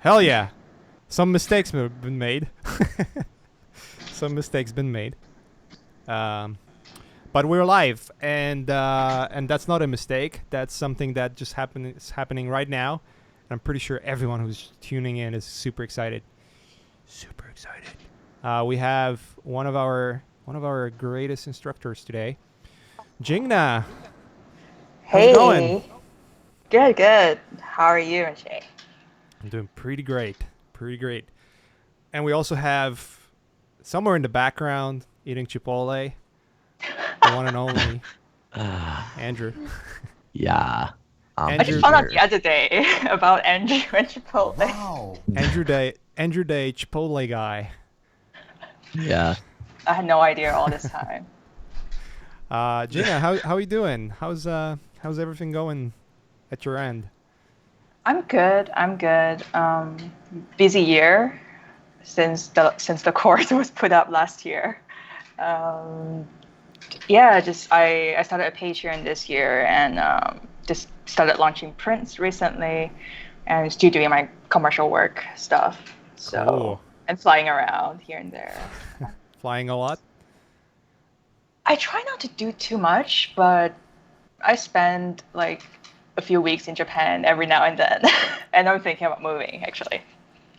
Hell yeah. Some mistakes have been made. Some mistakes been made. Um, but we're live, and that's not a mistake. That's something that just is happening right now. And I'm pretty sure everyone who's tuning in is super excited. Super excited. We have one of our greatest instructors today, Jingna. How's it going? Hey, good, good. How are you, Jay? I'm doing pretty great. Pretty great. And we also have somewhere in the background eating Chipotle, the one and only Andrew. Yeah, I'm I just Andrew found out the here. other day about Andrew and Chipotle. Wow. Andrew Day Chipotle guy. Yeah. I had no idea all this time. Gina, how you doing? How's everything going at your end? I'm good. I'm good. Busy year since the course was put up last year. Um, yeah, just I started a page here in this year and just started launching prints recently, and still doing my commercial work stuff. So Cool. and flying around here and there. Flying a lot? I try not to do too much, but I spend like a few weeks in Japan every now and then, and I'm thinking about moving actually.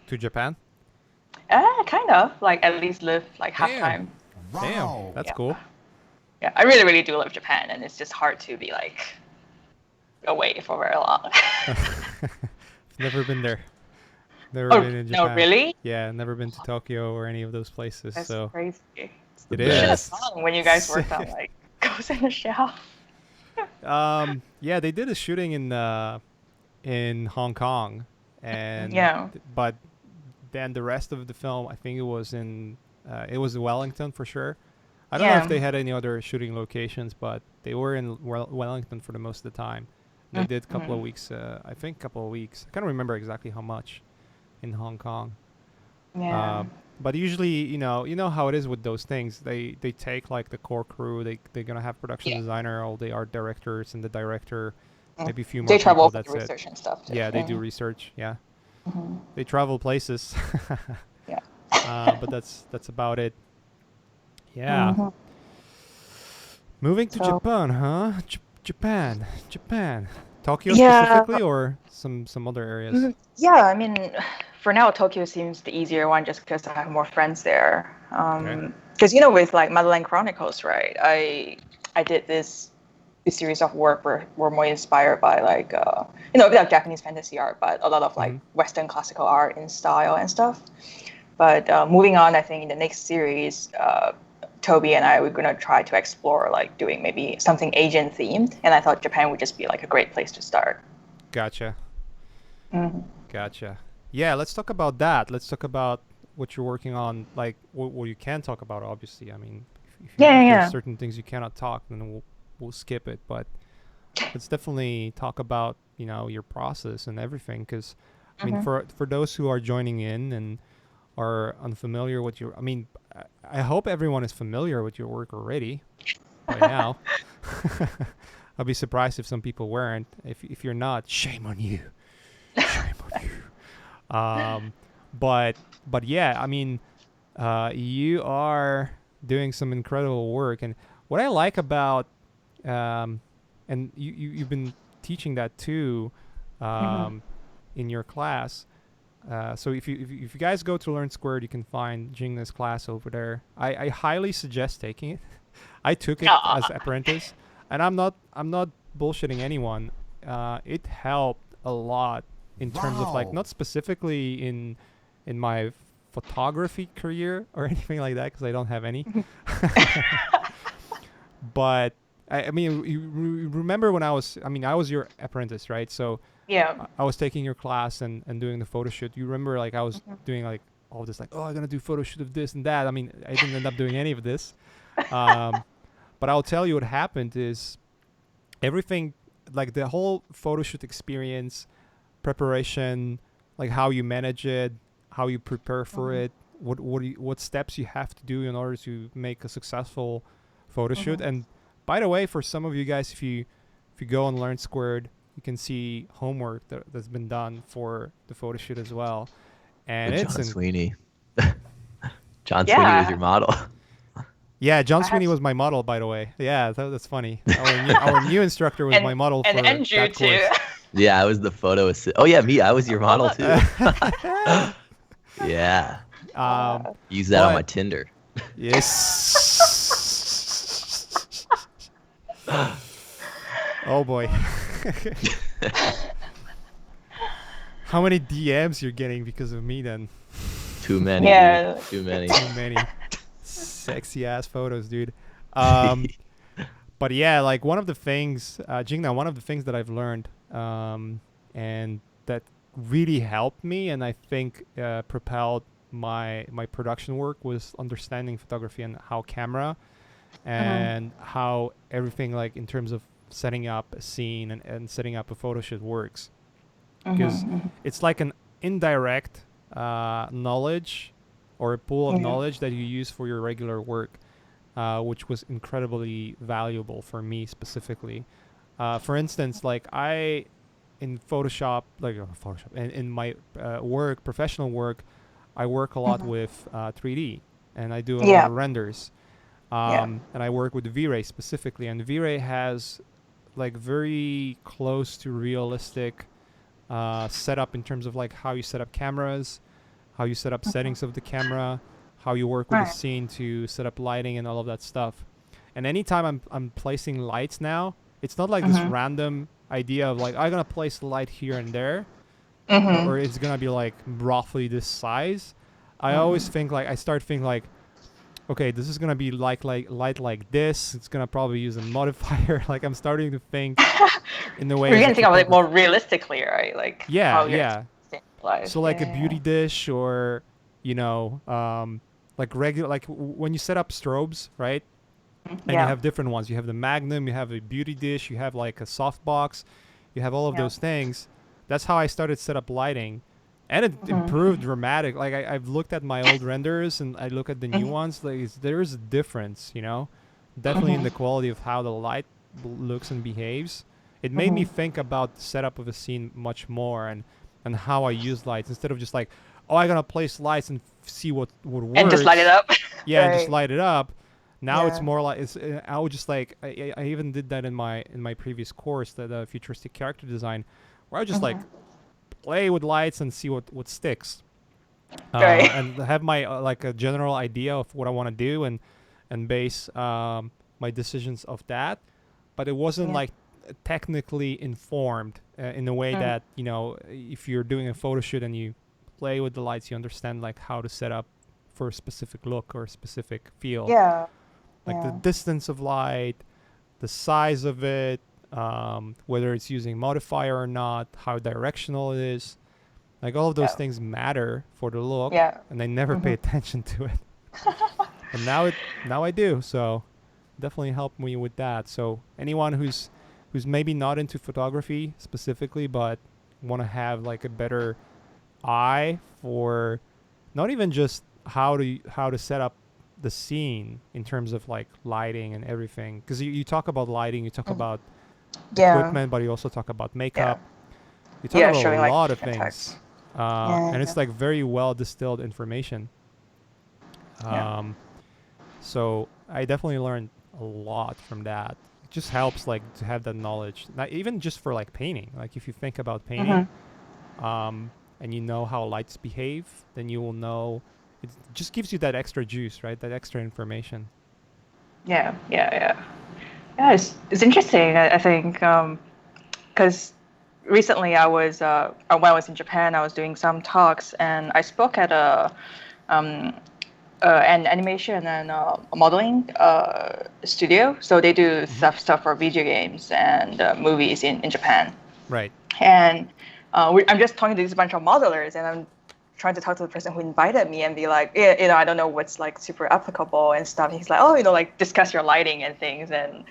To Japan? Kind of like at least live like half Damn. time. Damn. Wow. That's Yeah, cool. yeah. I really, really do love Japan, and it's just hard to be like away for very long. Never been there. Never Oh been in no, Japan. really? Yeah, never been to Tokyo or any of those places. That's So crazy. It's the it You should have is. best. gone when you guys worked on like Ghost in the Shell. Yeah, they did a shooting in Hong Kong, and Yeah. but then the rest of the film, I think it was Wellington for sure. I don't know if Yeah. they had any other shooting locations, but they were in Wellington for the most of the time. They did a couple of Mhm. weeks, I think, a couple of weeks. I can't remember exactly how much in Hong Kong. Yeah. Uh, but usually, you know how it is with those things. They take like the core crew. They're gonna have production Yeah. designer, all the art directors, and the director, Mm. maybe a few more They travel people. for the That's it. research and stuff too. Yeah, they do Yeah. research. Yeah, Hmm. they travel places. Yeah. But that's about it. Yeah, Hmm. moving to So Japan, huh? Japan. Tokyo yeah. specifically, or some other areas. Yeah, I mean, for now, Tokyo seems the easier one just because I have more friends there. Okay. Because with like Madeline Chronicles, right? I did this series of work were more inspired by like a bit of Japanese fantasy art, but a lot of like Mm-hmm. Western classical art in style and stuff. But moving on, I think in the next series, Toby and I were gonna try to explore like doing maybe something Asian themed, and I thought Japan would just be like a great place to start. Gotcha. Hmm. Gotcha. Yeah, let's talk about that. Let's talk about what you're working on, like what you can talk about. Obviously, I mean, Yeah, if there's yeah, certain things you cannot talk, then we'll skip it. But let's definitely talk about your process and everything. Because I yeah. mean, for those who are joining in and are unfamiliar with I mean, I hope everyone is familiar with your work already by now. I'll be surprised if some people weren't. If you're not, shame on you. Shame on you. But yeah, I mean, you are doing some incredible work, and what I like about and you've been teaching that too, Hmm. um, in your class. So if you guys go to Learn Squared, you can find Jingna's class over there. I highly suggest taking it. I took it as Aw. apprentice, and I'm not bullshitting anyone. It helped a lot in terms of like Wow. not specifically in my photography career or anything like that because I don't have any. But I mean, you remember when I was your apprentice, right? So Yeah. I was taking your class and doing the photo shoot. You remember like I was Mhm. doing like all this like, oh, I'm gonna do photo shoot of this and that. I mean, I didn't end up doing any of this. Um, but I'll tell you what happened is everything, like the whole photo shoot experience, preparation, like how you manage it, how you prepare for Mhm. it, what steps you have to do in order to make a successful photo shoot. Mhm. And by the way, for some of you guys, if you go and Learn Squared, you can see homework that's been done for the photo shoot as well, and With it's John in. Sweeney. John Sweeney was Yeah, your model. Yeah, John I have, Sweeney was my model, by the way. Yeah, that's funny. Our new instructor was and my model and for Andrew that too. course. Yeah, I was the photo assist. Oh yeah, me. I was your model too. Yeah, um, use that on my but Tinder. yes. Oh boy. How many DMs you're getting because of me then? Too many, Yeah. dude. Too many. Too many sexy ass photos, dude. Um, but yeah, like one of the things, Jingna, one of the things that I've learned, and that really helped me, and I think propelled my production work was understanding photography and how camera Mhm, and how everything like in terms of setting up a scene and setting up a photo shoot works, because mhm, it's like an indirect knowledge or a pool of mhm. Yeah. knowledge that you use for your regular work, which was incredibly valuable for me specifically. For instance, like I in Photoshop, like Photoshop, in my work, professional work, I work a lot Mhm. with 3D, and I do a lot Yeah. of renders. Yeah. And I work with V-Ray specifically, and V-Ray has like very close to realistic setup in terms of like how you set up cameras, how you set up Mhm. settings of the camera, how you work with the Right. scene to set up lighting and all of that stuff. And anytime I'm placing lights now, it's not like this Mhm. random idea of like I'm gonna place the light here and there, Mhm. or it's gonna be like roughly this size. I always Mhm. think like I start thinking like, okay, this is gonna be like light like this. It's gonna probably use a modifier. Like I'm starting to think in the way We're as a gonna think of it more photographer. realistically, right? Like Yeah, how you're yeah. experiencing life. So like a Yeah. beauty dish, or you know, like regular, like when you set up strobes, right? And you Yeah. have different ones. You have the Magnum, you have a beauty dish, you have like a softbox, you have all of Yeah. those things. That's how I started set up lighting, and it improved Mhm. dramatic. Like I've looked at my old renders and I look at the new Mhm. ones. Like there is a difference, you know, definitely in Mhm. the quality of how the light looks and behaves. It made me Mhm. think about the setup of a scene much more, and how I use lights instead of just like, oh, I'm gonna place lights and see what And just light it works. up. Yeah, and just Right. light it up. Now it's Yeah. more like it's. I would just like I even did that in my previous course, the futuristic character design, where I would just like Mhm. play with lights and see what sticks, Right. and have my like a general idea of what I want to do, and base my decisions of that. But it wasn't Yeah. like technically informed in a way Mm. that, you know, if you're doing a photo shoot and you play with the lights, you understand like how to set up for a specific look or a specific feel, Yeah. like the Yeah. distance of light, the size of it, whether it's using modifier or not, how directional it is. Like all of those Yeah. things matter for the look, Yeah. and I never pay Mhm. attention to it. And now I do. So definitely helped me with that. So anyone who's maybe not into photography specifically, but want to have like a better eye for not even just how to set up the scene in terms of like lighting and everything, because you talk about lighting, you talk Mhm. about Yeah. equipment, but you also talk about Yeah. makeup, you talk Yeah. about a Showing like lot of different types. things, Yeah. and Yeah. it's like very well distilled information. Yeah. um, so I definitely learned a lot from that. It just helps like to have that knowledge, not even just for like painting. Like if you think about painting, Mhm. and you know how lights behave, then you will know. It just gives you that extra juice, right? That extra information. Yeah. Yeah. Yeah. Yeah. It's interesting. I think because recently I was when I was in Japan, I was doing some talks and I spoke at um, an animation and modeling studio. So they do Mm-hmm. stuff for video games and movies in Japan. Right. And I'm just talking to this bunch of modelers, and I'm trying to talk to the person who invited me and be like, yeah, I don't know what's like super applicable and stuff. He's like, oh, like discuss your lighting and things. And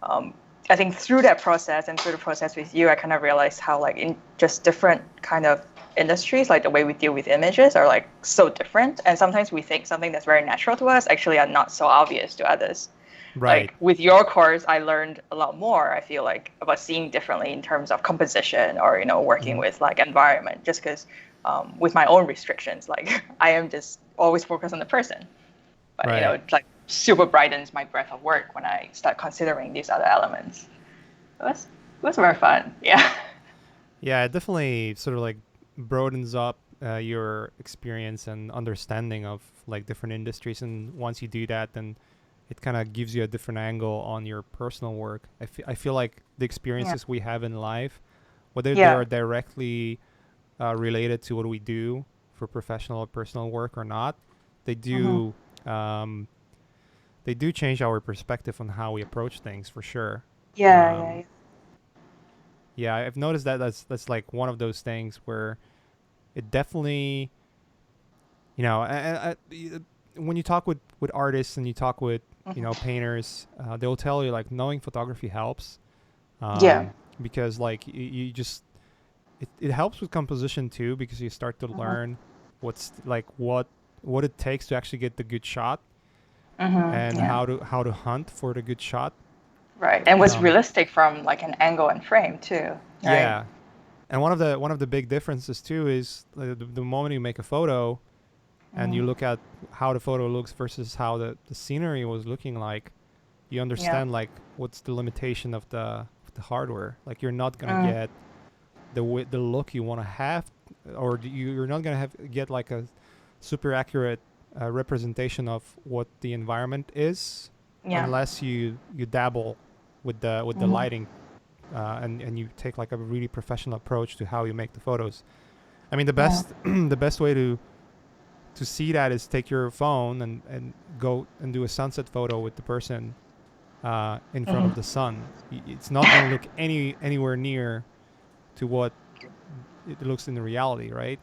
um, I think through that process and through the process with you, I kind of realized how like in just different kind of industries, like the way we deal with images are like so different. And sometimes we think something that's very natural to us actually are not so obvious to others. Right. Like with your course, I learned a lot more, I feel like, about seeing differently in terms of composition or, working Hmm. with like environment, just because with my own restrictions, like I am just always focused on the person. But, Right. it like super brightens my breadth of work when I start considering these other elements. It was very fun. Yeah. Yeah, it definitely sort of like broadens up your experience and understanding of like different industries. And once you do that, then it kind of gives you a different angle on your personal work. I feel like the Yeah. experiences we have in life, whether they Yeah. are directly related to what we do for professional or personal work or not, they Hmm. do um, they do change our perspective on how we approach things for sure. Yeah. Um, Yeah. yeah, I've noticed that that's like one of those things where it definitely, when you talk with artists and you talk with Hmm. painters, they'll tell you like knowing photography helps, Yeah. because like you just it helps with composition too because you start to Hmm. learn what's like what it takes to actually get the good shot and Yeah. how to hunt for the good shot. Right. And was Um, realistic from like an angle and frame too, right? yeah, and one of the big differences too is the moment you make a photo and Mm. you look at how the photo looks versus how the scenery was looking like, you Yeah. understand like what's the limitation of the hardware. Like you're not gonna Mm. get the look you want to have, or you're not gonna get like a super accurate representation of what the environment is Yeah. unless you dabble with the Hmm. lighting, and you take like a really professional approach to how you make the photos. I mean, the Yeah. best the best way to see that is take your phone and go and do a sunset photo with the person in front Hmm. of the sun. It's not going to look anywhere near to what it looks in the reality, right?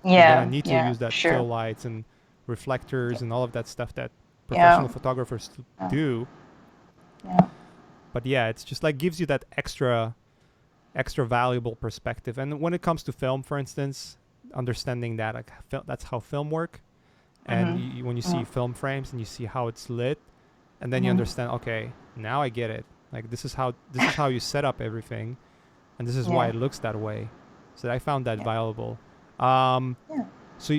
You're going to Yeah. need to Yeah. use that Sure. still lights and reflectors and all of that stuff that Yeah. professional photographers Yeah. do. Yeah. But yeah, it's just like gives you that extra valuable perspective. And when it comes to film, for instance, understanding that like that's how film work, and Hmm. when you see film frames and you see how it's lit, and then you Hmm. understand, okay, now I get it. Like this is how you set up everything, and this is why Yeah. it looks that way. So I found that Yeah. valuable. Um, Yeah. so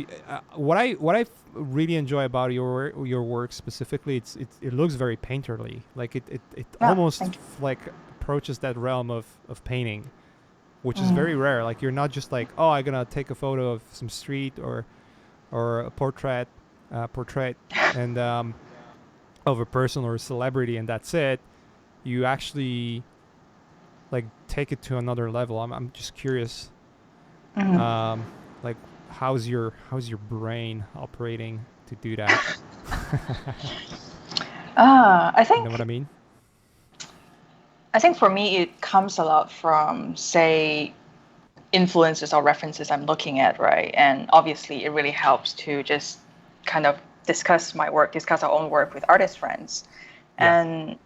what I really enjoy about your work specifically, it looks very painterly. Like it Yeah. almost Thank you. like approaches that realm of painting, which is Mm. very rare. Like you're not just like, oh, I'm gonna take a photo of some street or a portrait and of a person or a celebrity, and that's it. You actually like take it to another level. I'm just curious, Mhm. um, like how's your brain operating to do that? I You know what I think mean? I think for me it comes a lot from, say, influences or references I'm looking at, right? And obviously it really helps to just kind of discuss our own work with artist friends. Yeah. And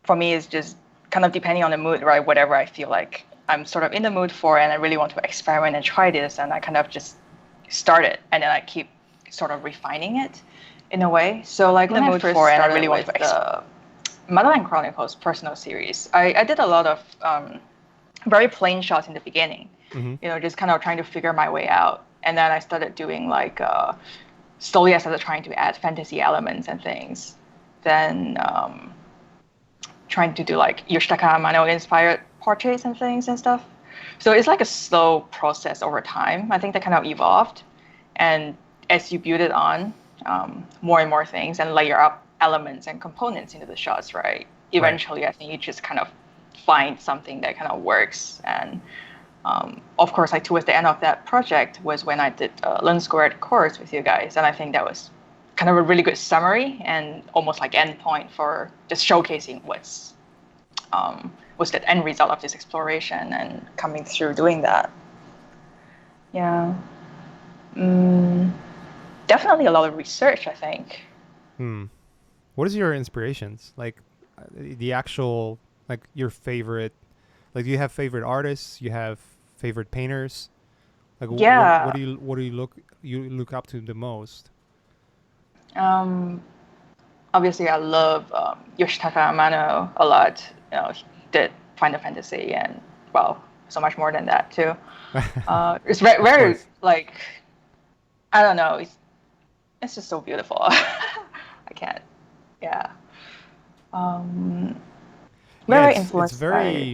for me it's just kind of depending on the mood, right? Whatever I feel like I'm sort of in the mood for and I really want to experiment and try this, and I kind of just start it and then I keep sort of refining it in a way. So like when The I mood first for and I started really want with to the Motherland Chronicles personal series, I did a lot of very plain shots in the beginning, Mm-hmm. just kind of trying to figure my way out. And then I started doing like, slowly I started trying to add fantasy elements and things. Then trying to do like Yoshitaka Amano inspired portraits and things and stuff. So it's like a slow process over time. I think that kind of evolved. And as you build it on, more and more things and layer up elements and components into the shots, right? Right. Eventually, I think you just kind of find something that kind of works. And of course, like towards the end of that project was when I did a Learn Squared course with you guys, and I think that was kind of a really good summary and almost like endpoint for just showcasing what's the end result of this exploration and coming through doing that. Yeah, mm, definitely a lot of research, I think. Hmm. What is your inspirations? Like the actual like your favorite. Like, do you have favorite artists? You have favorite painters? Like, what Yeah, do you look up to the most? um, obviously I love Yoshitaka Amano a lot. He did Final Fantasy and well, so much more than that too. It's very, Of very course. like I don't know. It's just so beautiful. I can't. Yeah. Um, Yeah, very it's influenced by.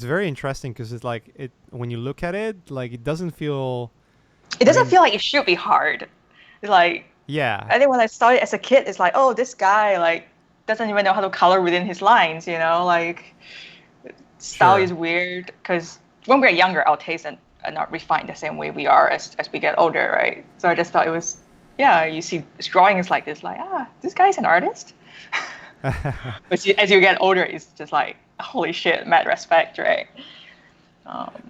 very interesting because it's like it when you look at it, like it doesn't feel. It I doesn't mean, feel like it should be hard. It's like yeah, I think when I started as a kid, it's like, oh, this guy like doesn't even know how to color within his lines. Like style is sure. weird because when we're younger, our tastes are not refined the same way we are as we get older, right? So I just thought it was, yeah, you see drawings like this, like, this guy's an artist. But as you get older, it's just like, holy shit, mad respect, right?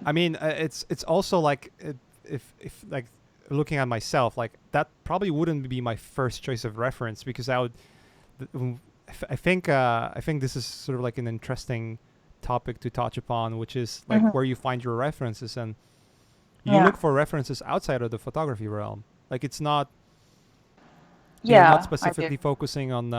I mean, it's also like if like looking at myself, like that probably wouldn't be my first choice of reference because I would. I think this is sort of like an interesting topic to touch upon, which is like Mm-hmm. where you find your references and you Yeah, look for references outside of the photography realm. Like it's not you're not yeah, I do. specifically focusing on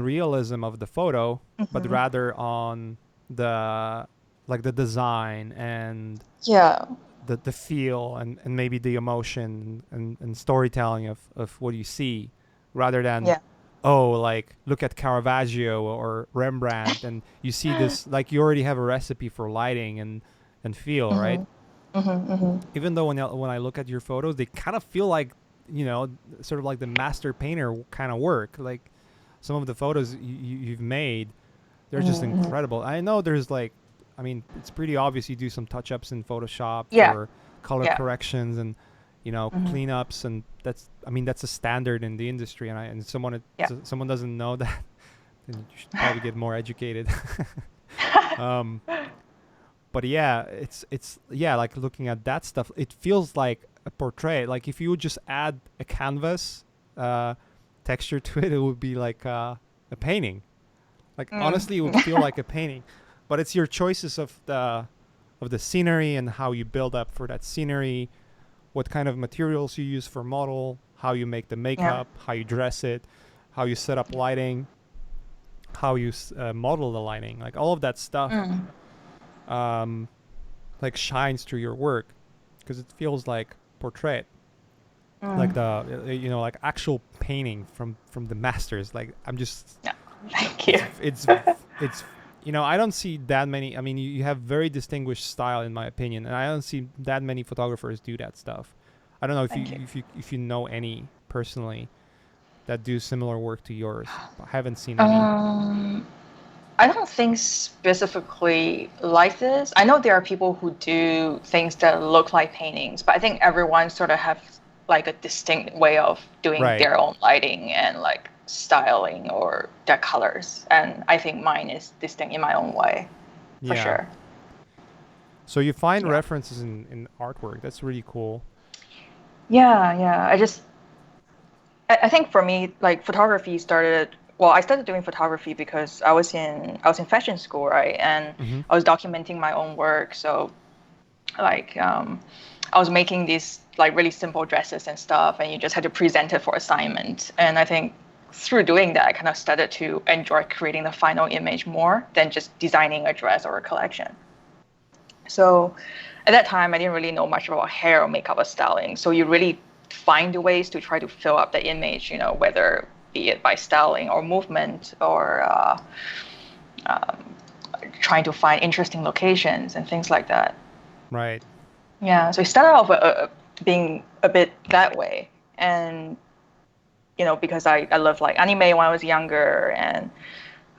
realism of the photo, but Mm-hmm. rather on the like the design and Yeah, the feel and maybe the emotion and storytelling of what you see rather than yeah. oh like look at Caravaggio or Rembrandt and you see this like you already have a recipe for lighting and feel, right? Mm-hmm. Mm-hmm. Mm-hmm. Even though when I look at your photos they kind of feel like you know sort of like the master painter kind of work, like some of the photos you've made, they're just Mm-hmm. incredible. I know there's like, I mean, it's pretty obvious you do some touch ups in Photoshop Yeah, for color yeah. corrections and you know Mm-hmm. cleanups, and that's I mean that's a standard in the industry. And Yeah. someone doesn't know that, then you should probably get more educated. um, but yeah, it's yeah, like looking at that stuff, it feels like a portrait. Like if you would just add a canvas uh, texture to it, it would be like a painting. Like Mm. honestly, it would feel like a painting, but it's your choices of the scenery and how you build up for that scenery, what kind of materials you use for model, how you make the Yeah. makeup, how you dress it, how you set up lighting, how you model the lighting, like all of that stuff, Mm. um, like shines through your work because it feels like portrait, like Mm. the you know like actual painting from the masters. Like I'm just Yeah. Thank you. it's you know I don't see that many. I mean, you have very distinguished style in my opinion, and I don't see that many photographers do that stuff. I don't know Thank you. if you know any personally that do similar work to yours. I haven't seen any. Um, I don't think specifically like this. I know there are people who do things that look like paintings, but I think everyone sort of have like a distinct way of doing Right. their own lighting and like styling or their colors. And I think mine is distinct in my own way, for Yeah. sure. So you find Yeah. references in artwork. That's really cool. Yeah, yeah. I think for me, like photography started. Well, I started doing photography because I was in fashion school, right? And Mm-hmm. I was documenting my own work. So like I was making these like really simple dresses and stuff, and you just had to present it for assignment. And I think through doing that, I kind of started to enjoy creating the final image more than just designing a dress or a collection. So at that time, I didn't really know much about hair or makeup or styling. So you really find ways to try to fill up the image, whether be it by styling or movement or um, trying to find interesting locations and things like that. Right. Yeah, so it started off being a bit that way. And, because I loved like anime when I was younger and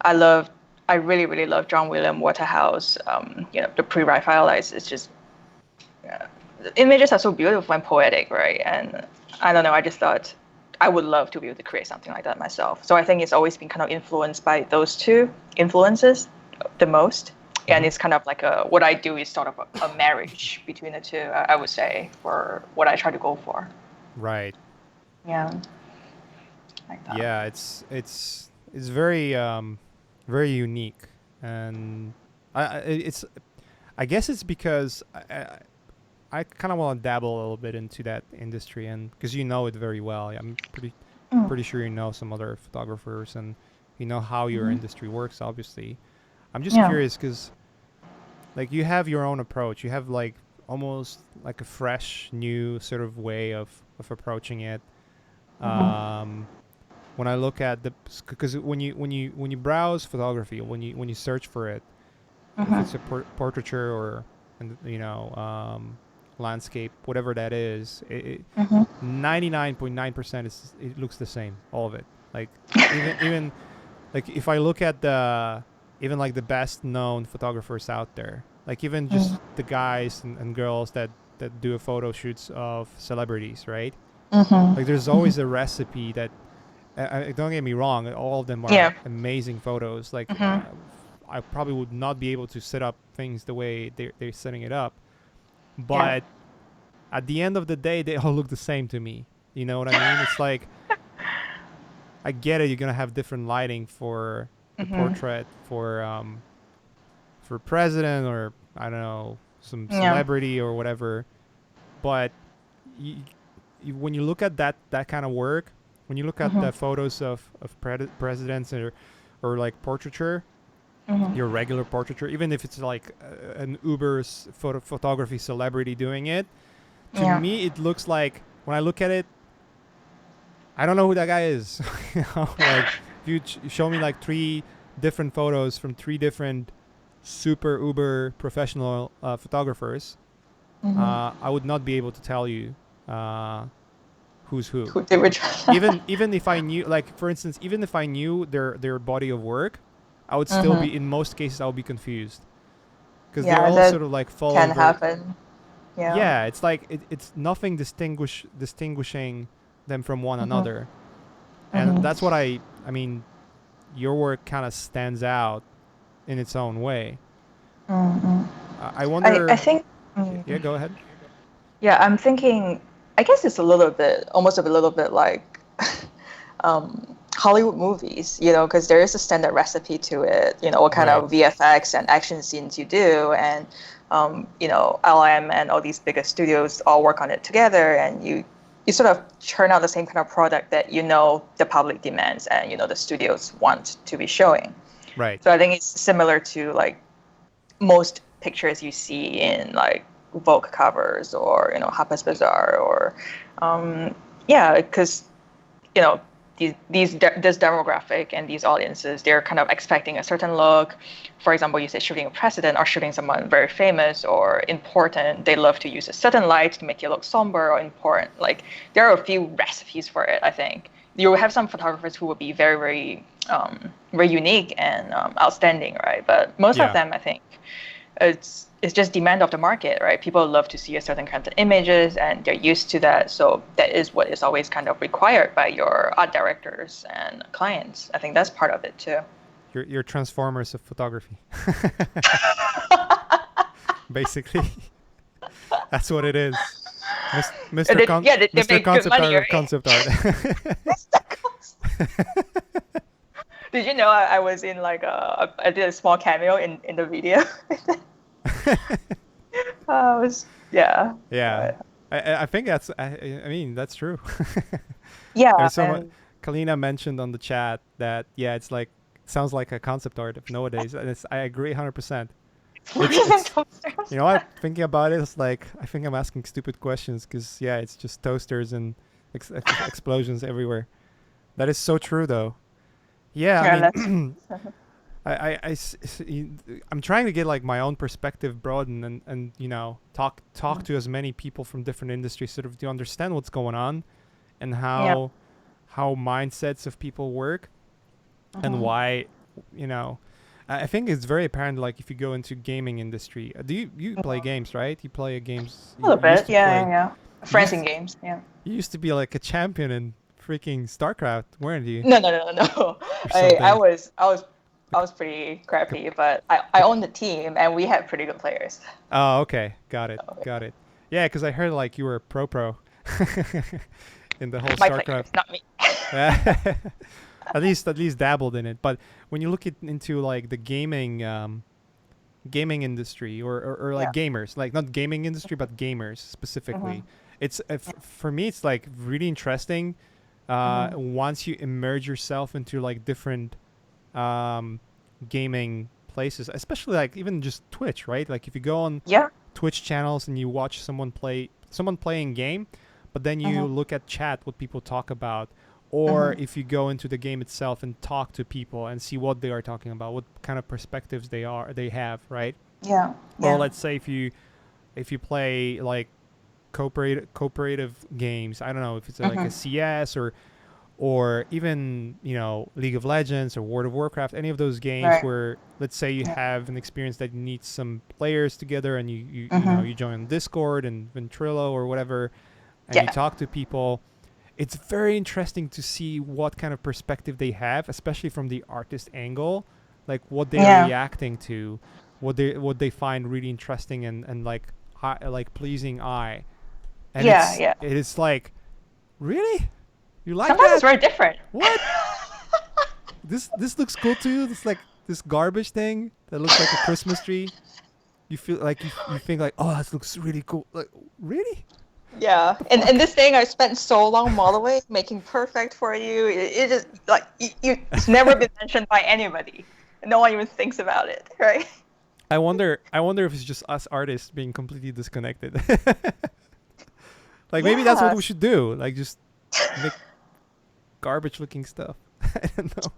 I loved, I really, really loved John William Waterhouse, the pre-Raphaelites. It's just the images are so beautiful and poetic, right? And I don't know, I just thought I would love to be able to create something like that myself. So I think it's always been kind of influenced by those two influences the most. And Mm-hmm. it's kind of like what I do is sort of a marriage between the two, I would say, for what I try to go for. Right. Yeah, like that. Yeah. It's very very unique, and it's I guess it's because I kind of want to dabble a little bit into that industry, and because you know it very well. I'm pretty sure you know some other photographers and you know how your industry works. Obviously, I'm just Yeah. curious because like you have your own approach. You have like almost like a fresh, new sort of way of approaching it. Um, when I look at the because when you browse photography, when you search for it, if it's a portraiture or landscape, whatever that is, 99.9% is it looks the same, all of it. Like even like if I look at the even like the best known photographers out there, like even just the guys and girls that do photo shoots of celebrities, right? Like there's always a recipe that don't get me wrong, all of them are Yeah. amazing photos. Like I probably would not be able to set up things the way they're setting it up, Yeah. but at the end of the day, they all look the same to me. You know what I mean? It's like I get it. You're gonna have different lighting for the portrait for president or I don't know some Yeah. celebrity or whatever. But when you look at that kind of work, when you look at the photos of presidents or like portraiture, your regular portraiture, even if it's like an Uber's photography celebrity doing it, to Yeah. me it looks like when I look at it, I don't know who that guy is. Like if you show me like 3 different photos from 3 different super uber professional photographers, I would not be able to tell you who's who. Who did which Even if I knew, like for instance, even if I knew their body of work, I would still be in most cases I would be confused because they're Yeah, all that sort of like can following very happen. Yeah. yeah. It's like it's nothing distinguishing them from one another, and that's what I mean. Your work kind of stands out in its own way. I I wonder. think. Yeah, go ahead. Yeah, I'm thinking. I guess it's a little bit, almost a little bit like Hollywood movies, because there is a standard recipe to it. What kind Right. of VFX and action scenes you do, and LM and all these bigger studios all work on it together, and you sort of churn out the same kind of product that the public demands and the studios want to be showing. Right. So I think it's similar to like most pictures you see in like Vogue covers or Harper's Bazaar or because this demographic and these audiences, they're kind of expecting a certain look. For example, you say shooting a president or shooting someone very famous or important, they love to use a certain light to make it look somber or important. Like there are a few recipes for it. I think you will have some photographers who will be very very very unique and outstanding, right? But most of Yeah. them, I think, it's just demand of the market, right? People love to see a certain kind of images and they're used to that. So that is what is always kind of required by your art directors and clients. I think that's part of it too. You're Transformers of photography. Basically, that's what it is. Mr. They Mr. make good Concept money, Art of right? Concept Art. Did you know I was in like I did a small cameo in the video. Yeah. Yeah, I think that's I mean that's true. Yeah. And someone And Kalina mentioned on the chat that yeah, it's like sounds like a concept art of nowadays, and I agree 100%. It's what thinking about it, it's like I think I'm asking stupid questions because yeah, it's just toasters and explosions everywhere. That is so true though. Yeah, I yeah, mean, I'm trying to get like my own perspective broadened and talk to as many people from different industries sort of to understand what's going on and yeah. how mindsets of people work and why I think it's very apparent like if you go into gaming industry, do you play games, right? You play games, A little you used bit, to yeah, play, yeah. you Friends used, in games, yeah. you used to be like a champion in freaking StarCraft, weren't you? No. Or I something. was pretty crappy, but I owned the team and we had pretty good players. Oh, okay. Got it. So, Got it. Yeah, because I heard like you were a pro in the whole my StarCraft. players, not me. At least dabbled in it. But when you look into like the gaming industry or like Yeah. gamers, like not gaming industry but gamers specifically, it's for me it's like really interesting once you immerse yourself into like different gaming places, especially like even just Twitch, right? Like if you go on Yeah. Twitch channels and you watch someone playing game, but then you look at chat what people talk about, or if you go into the game itself and talk to people and see what they are talking about, what kind of perspectives they have, right? Yeah. Or let's say if you play like cooperative games, I don't know if it's like a CS or even, you know, League of Legends or World of Warcraft, any of those games where, let's say you have an experience that you need some players together and you know, you join Discord and Ventrilo or whatever, and you talk to people. It's very interesting to see what kind of perspective they have, especially from the artist angle, like what they're reacting to, what they find really interesting and like pleasing eye. And it is like, really? You like Sometimes that? it's very different. What? This looks cool to you? This like this garbage thing that looks like a Christmas tree. You feel like you think like, oh, that looks really cool. Like, really? Yeah, and this thing I spent so long modeling, making perfect for you. It just like it's never been mentioned by anybody. No one even thinks about it, right? I wonder if it's just us artists being completely disconnected. Like maybe that's what we should do. Like just make garbage-looking stuff. I don't know.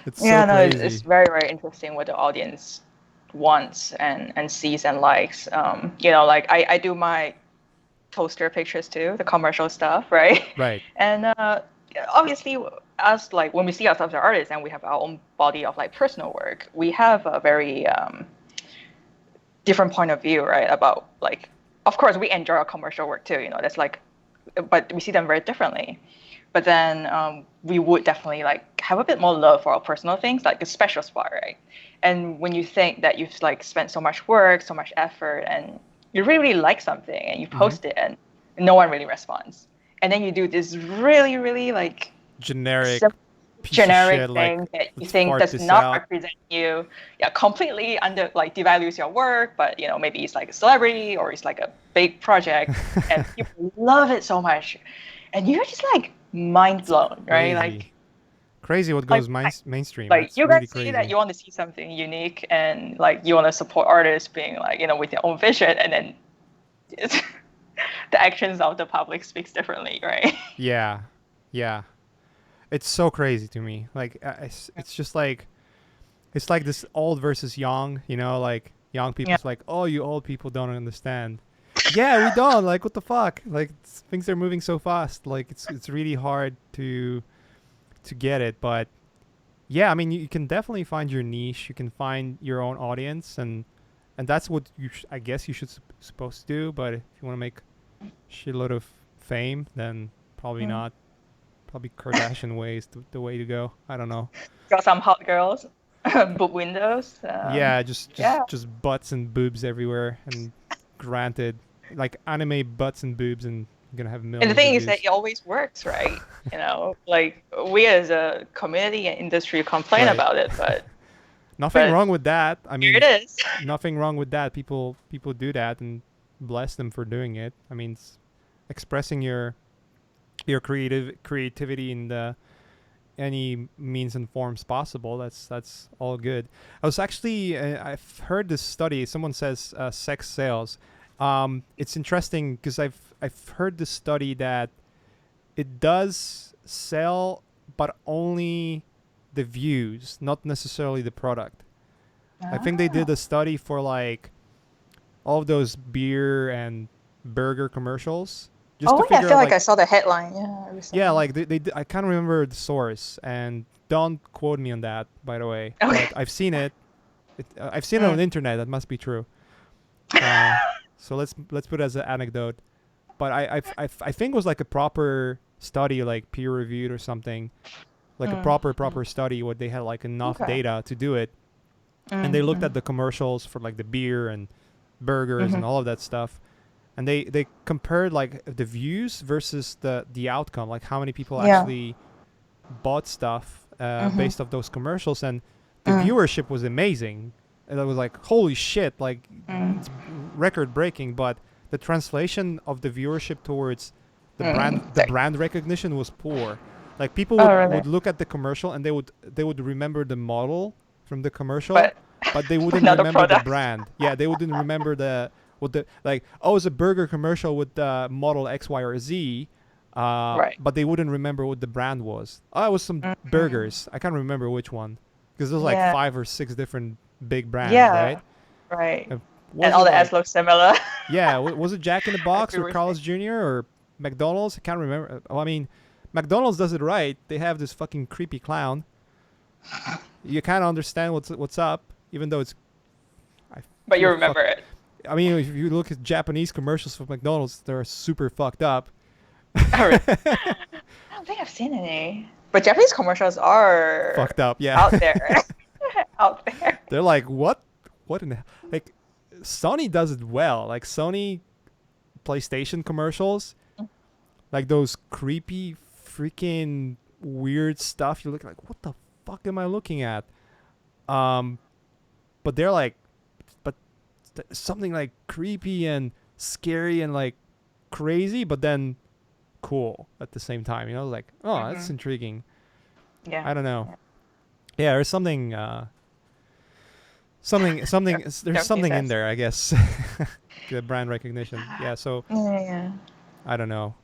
It's so crazy. It's very, very interesting what the audience wants and sees and likes. You know, like I do my poster pictures too, the commercial stuff, right? Right. And obviously, us, like when we see ourselves as artists and we have our own body of like personal work, we have a very different point of view, right? About like, of course, we enjoy our commercial work too. You know, that's like, but we see them very differently. But then we would definitely like have a bit more love for our personal things, like a special spot, right? And when you think that you've like spent so much work, so much effort, and you really, really like something, and you post it, and no one really responds, and then you do this really, really like generic thing like, that you think does not represent you, completely devalues your work, but you know, maybe it's like a celebrity or it's like a big project, and people love it so much, and you're just like mind blown, right? Crazy what goes mainstream. Like That's you really guys see crazy. that you want to see something unique and like you want to support artists being like, you know, with their own vision, and then the actions of the public speaks differently, right? Yeah. It's so crazy to me. Like it's just like, it's like this old versus young, you know, like young people's like, oh, you old people don't understand. Yeah, we don't. Like, what the fuck? Like, things are moving so fast. Like, it's really hard to get it. But yeah, I mean, you can definitely find your niche. You can find your own audience, and that's what I guess you should supposed to do. But if you want to make shitload of fame, then probably not. Probably Kardashian way is the way to go. I don't know. Got some hot girls, boob windows. Just butts and boobs everywhere. And granted, like anime butts and boobs, and you're gonna have millions. And the thing of is that it always works, right? You know, like we as a community and industry complain about it, but nothing wrong with that. I mean, here it is. Nothing wrong with that. People do that, and bless them for doing it. I mean, it's expressing your creativity in any means and forms possible. That's all good. I was actually I've heard this study. Someone says sex sales. It's interesting because I've heard this study that it does sell, but only the views, not necessarily the product. I think they did a study for like all of those beer and burger commercials. Just I feel like I saw the headline. Yeah, like they I can't remember the source, and don't quote me on that, by the way. Okay. But I've seen it. I've seen it on the internet. That must be true. So let's put it as an anecdote. But I think it was like a proper study, like peer reviewed or something, like a proper study where they had like enough data to do it, and they looked at the commercials for like the beer and burgers and all of that stuff. And they compared like the views versus the outcome, like how many people actually bought stuff based off those commercials, and the viewership was amazing. And I was like, holy shit, like it's record breaking. But the translation of the viewership towards the brand recognition was poor. Like people Oh, would, really? would look at the commercial and they would remember the model from the commercial, but they wouldn't not the remember the product. brand. Yeah, they wouldn't remember like, oh, it's a burger commercial with the model X, Y, or Z. Right. But they wouldn't remember what the brand was. Oh, it was some burgers. I can't remember which one because there's like Yeah. 5 or 6 different big brands, Yeah. right? Right. Was And all it the like- ads look similar. Yeah, was it Jack in the Box or Everywhere. Carl's Jr. or McDonald's? I can't remember. Oh, I mean, McDonald's does it right. They have this fucking creepy clown. You kind of understand what's up, even though it's. But you feel remember it. I mean, if you look at Japanese commercials for McDonald's, they're super fucked up. Oh, really? I don't think I've seen any. But Japanese commercials are Fucked up, yeah. out there. Out there. They're like, what in the like? Sony does it well. Like Sony PlayStation commercials, like those creepy, freaking weird stuff. You look like, what the fuck am I looking at? But they're like, something like creepy and scary and like crazy, but then cool at the same time. You know, like, oh, that's intriguing. Yeah. I don't know. Yeah, there's something. There's something in sense. there, I guess. The brand recognition. Yeah. So Yeah. I don't know.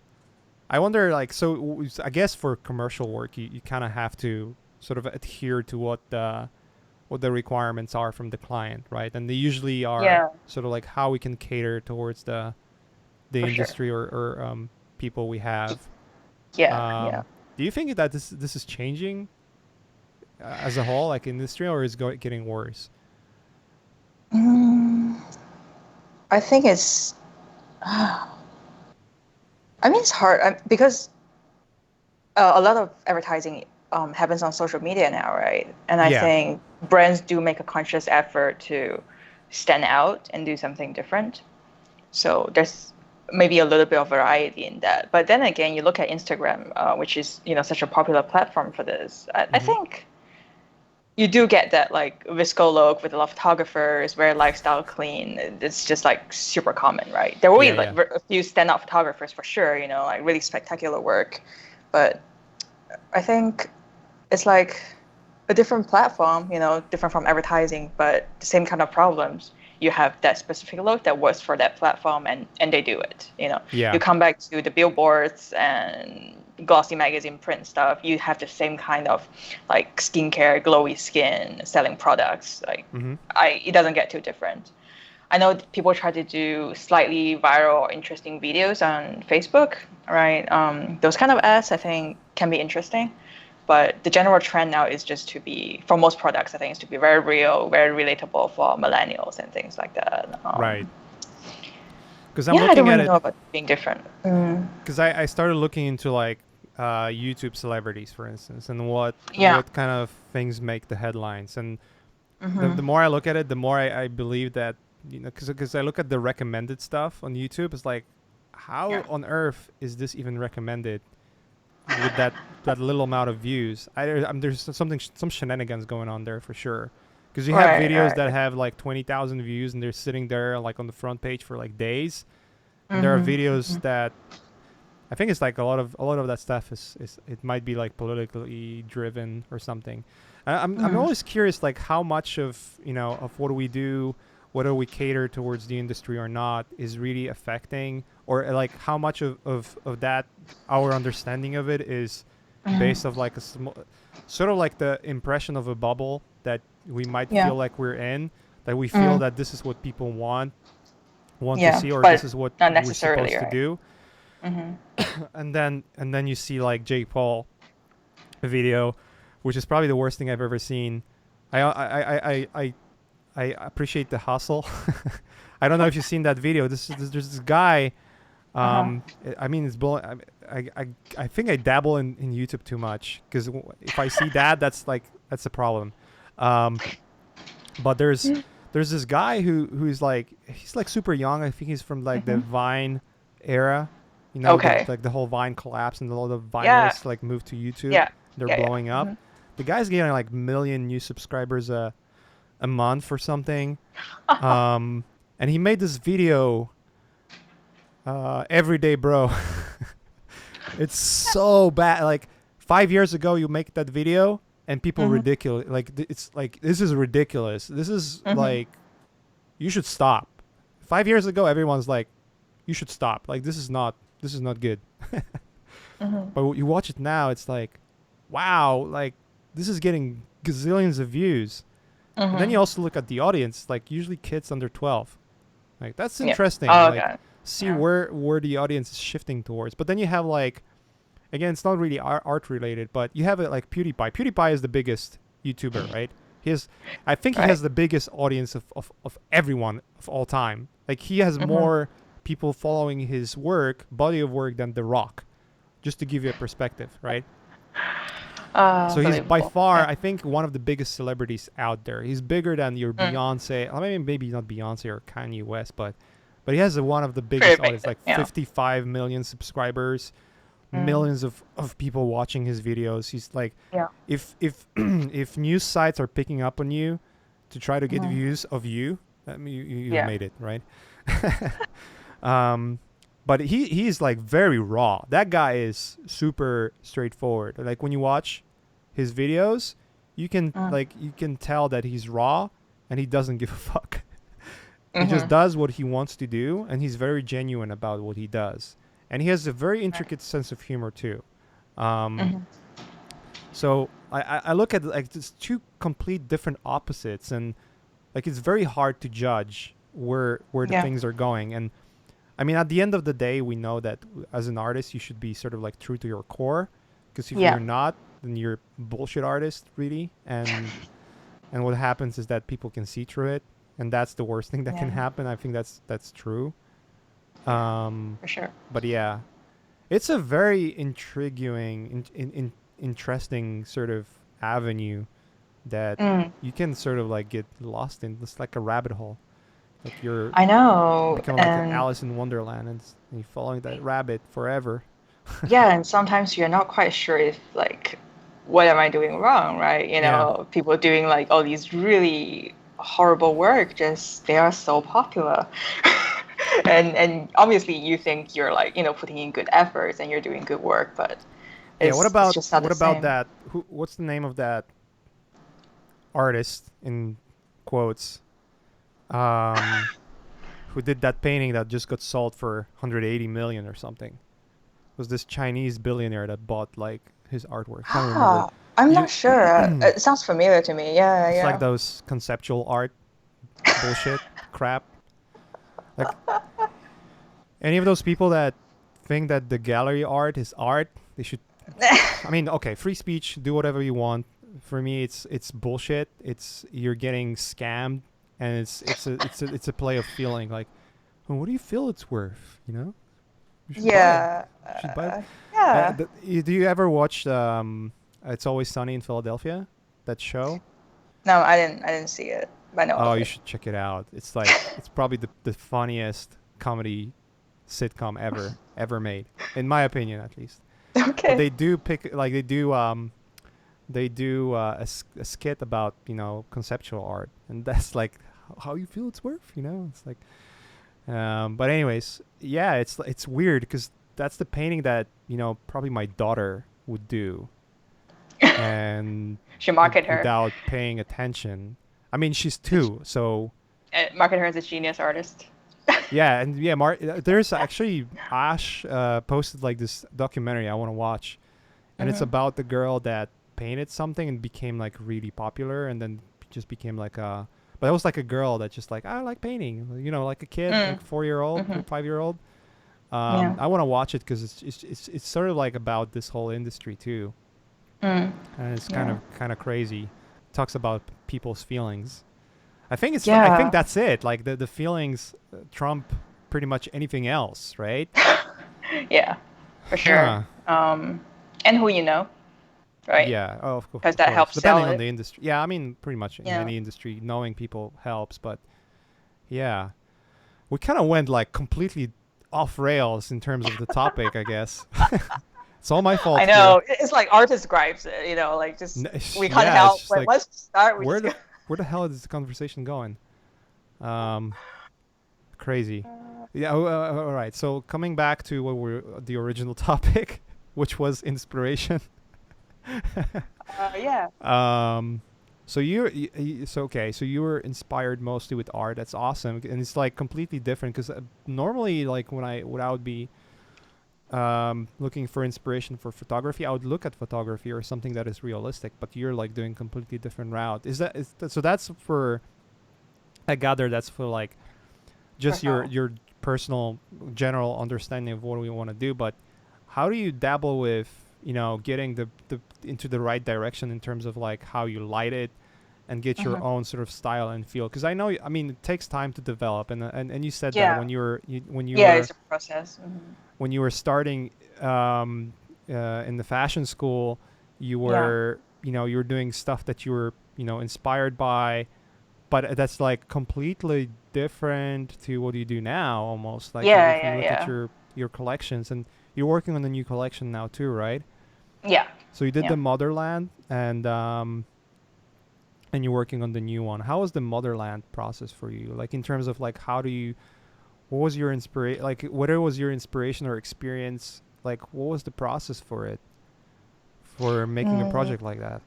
I wonder, like, so I guess for commercial work, you kind of have to sort of adhere to what the requirements are from the client, right? And they usually are sort of like how we can cater towards the For sure. industry or people we have. Yeah. Do you think that this is changing as a whole, like industry, or is getting worse? I think it's. I mean, it's hard because a lot of advertising happens on social media now, right? And I think brands do make a conscious effort to stand out and do something different. So there's maybe a little bit of variety in that. But then again, you look at Instagram, which is such a popular platform for this. I think you do get that like visco look with a lot of photographers, very lifestyle clean. It's just like super common, right? There will be a few standout photographers for sure, like really spectacular work. But I think it's like a different platform, different from advertising, but the same kind of problems. You have that specific look that works for that platform, and they do it. You come back to the billboards and glossy magazine print stuff. You have the same kind of like skincare, glowy skin, selling products. Like it doesn't get too different. I know people try to do slightly viral or interesting videos on Facebook, right? Those kind of ads I think can be interesting. But the general trend now is just to be, for most products, I think, is to be very real, very relatable for millennials and things like that. Right. Because I'm I don't looking really at know it. about being different. Because I started looking into like YouTube celebrities, for instance, and what kind of things make the headlines. And the more I look at it, the more I believe that, because I look at the recommended stuff on YouTube, it's like, how on earth is this even recommended? With that little amount of views, there's some shenanigans going on there for sure. Because you have videos that have like 20,000 views and they're sitting there like on the front page for like days. And there are videos that I think it's like a lot of that stuff is it might be like politically driven or something. I'm always curious like how much of of what we do, whether we cater towards the industry or not, is really affecting, or like how much of that our understanding of it is based of like a sort of like the impression of a bubble that we might feel like we're in, that we feel that this is what people want to see, or this is what we're supposed to do. And then you see like Jake Paul video, which is probably the worst thing I've ever seen. I appreciate the hustle. I don't know if you've seen that video. There's this guy. I mean, it's blowing. I think I dabble in YouTube too much, because if I see that, that's a problem. But there's this guy who's like, he's like super young. I think he's from like the Vine era. Like the whole Vine collapse and a lot of Viners like moved to YouTube. They're blowing up. The guy's getting like 1 million new subscribers a month or something. And he made this video, Everyday Bro. It's so bad. Like 5 years ago, you make that video and people Mhm. ridiculous. Like it's like this is ridiculous. This is Mhm. like you should stop. 5 years ago, everyone's like, you should stop. Like this is not good. Mhm. But you watch it now, it's like, wow, like this is getting gazillions of views. And then you Mhm. also look at the audience, like usually kids under 12. Like that's Yeah. interesting. Oh, Like okay. see Yeah. where the audience is shifting towards. But then you have like again, it's not really art related, but you have it like PewDiePie. PewDiePie is the biggest YouTuber, right? He has, I think he Right. has the biggest audience of everyone of all time. Like he has Mhm. more people following his work, body of work than The Rock, just to give you a perspective, right? So he's by Unbelievable. far, Yeah. I think, one of the biggest celebrities out there. He's bigger than your Mm. Beyonce. I mean, maybe not Beyonce or Kanye West, but he has one of the biggest Pretty audience, big. like Yeah. 55 million subscribers, Mm. millions of people watching his videos. He's like, Yeah. if if news sites are picking up on you to try to get Mhm. views of you, that mean you've Yeah. made it, right? um, but he's like very raw. That guy is super straightforward. Like when you watch his videos, Mm. you can tell that he's raw and he doesn't give a fuck. He just Mhm. does what he wants to do, and he's very genuine about what he does. And he has a very Right. intricate sense of humor too. Um, Mhm. so I look at like these two complete different opposites, and like it's very hard to judge where the Yeah. things are going. And I mean, at the end of the day, we know that as an artist, you should be sort of like true to your core, because if Yeah. you're not, then you're a bullshit artist, really. And what happens is that people can see through it, and that's the worst thing that can Yeah. happen. I think that's true. Yeah. Um, For sure. but yeah, it's a very intriguing, interesting sort of avenue that Mm. you can sort of like get lost in. It's like a rabbit hole. Like you're I know. become like an And Alice in Wonderland, and you're following that rabbit forever. yeah, and sometimes you're not quite sure if like what am I doing wrong, right? Yeah, People doing like all these really horrible work, just they are so popular. And obviously you think you're like, putting in good efforts and you're doing good work, but yeah. it's just not the What about same. that? What's the name of that artist in quotes? Um, who did that painting that just got sold for 180 million or something? It was this Chinese billionaire that bought like his artwork. I can't remember. Ah, I'm You, not sure. It sounds familiar to me. Yeah, it's like yeah. those conceptual art bullshit crap. Like any of those people that think that the gallery art is art, they should. I mean, okay, free speech, do whatever you want. For me, it's bullshit. It's you're getting scammed, and it's a play of feeling. Like, well, what do you feel it's worth? You should buy it. Yeah. You should buy it. Yeah. Do you ever watch It's Always Sunny in Philadelphia? That show? No, I didn't see it. But I know Oh, of you it. should check it out. It's like it's probably the funniest comedy sitcom ever made, in my opinion, at least. But Okay. they do pick like they do a skit about conceptual art, and that's like how you feel it's worth. It's like. But anyways, yeah, it's weird because that's the painting that probably my daughter would do, and Should market her. without paying attention. I mean, she's two, so Market her as a genius artist. yeah, and yeah, there's actually Ash posted like this documentary I want to watch, and it's Hmm. about the girl that painted something and became like really popular, and then just became like a. But it was like a girl that just like I like painting, like a kid, Mm. like 4-year-old, Hmm. 5-year-old. Yeah. I want to watch it because it's sort of like about this whole industry too, Mm. and it's kind Yeah. of kind of crazy. Talks about people's feelings. I think Yeah. that's it. Like the feelings trump pretty much anything else, right? Yeah. For sure. Huh. And who you know, right? Yeah. Oh, Because of that course. helps sell Depending on it. the industry. Yeah. I mean, pretty much in Yeah. any industry, knowing people helps. But yeah, we kind of went like completely off rails in terms of the topic. I guess it's all my I fault here. know. It's like artist scribes, like just we can't Yeah, it's help. just When like once we start, we where just the go. where the hell is this conversation going? Um, Crazy. Yeah. All right. So coming back to what were the original topic. which was inspiration. Yeah. So so you were inspired mostly with art. That's awesome, and it's like completely different because normally, like when I would be looking for inspiration for photography, I would look at photography or something that is realistic. But you're like doing completely different route. So that's for, I gather that's for like just your personal general understanding of what we want to do. But how do you dabble with getting the into the right direction in terms of like how you light it and get your own sort of style and feel? Because I know, I mean, it takes time to develop, and you said that when you were it's a process. when you were starting in the fashion school, you were you were doing stuff that you were inspired by, but that's like completely different to what you do now, almost like if you look at your collections, and you're working on the new collection now too, right? Yeah. So you did the Motherland, and you're working on the new one. How was the Motherland process for you? Like in terms of like what was your inspiration? Like whatever was your inspiration or experience? Like what was the process for making a project like that?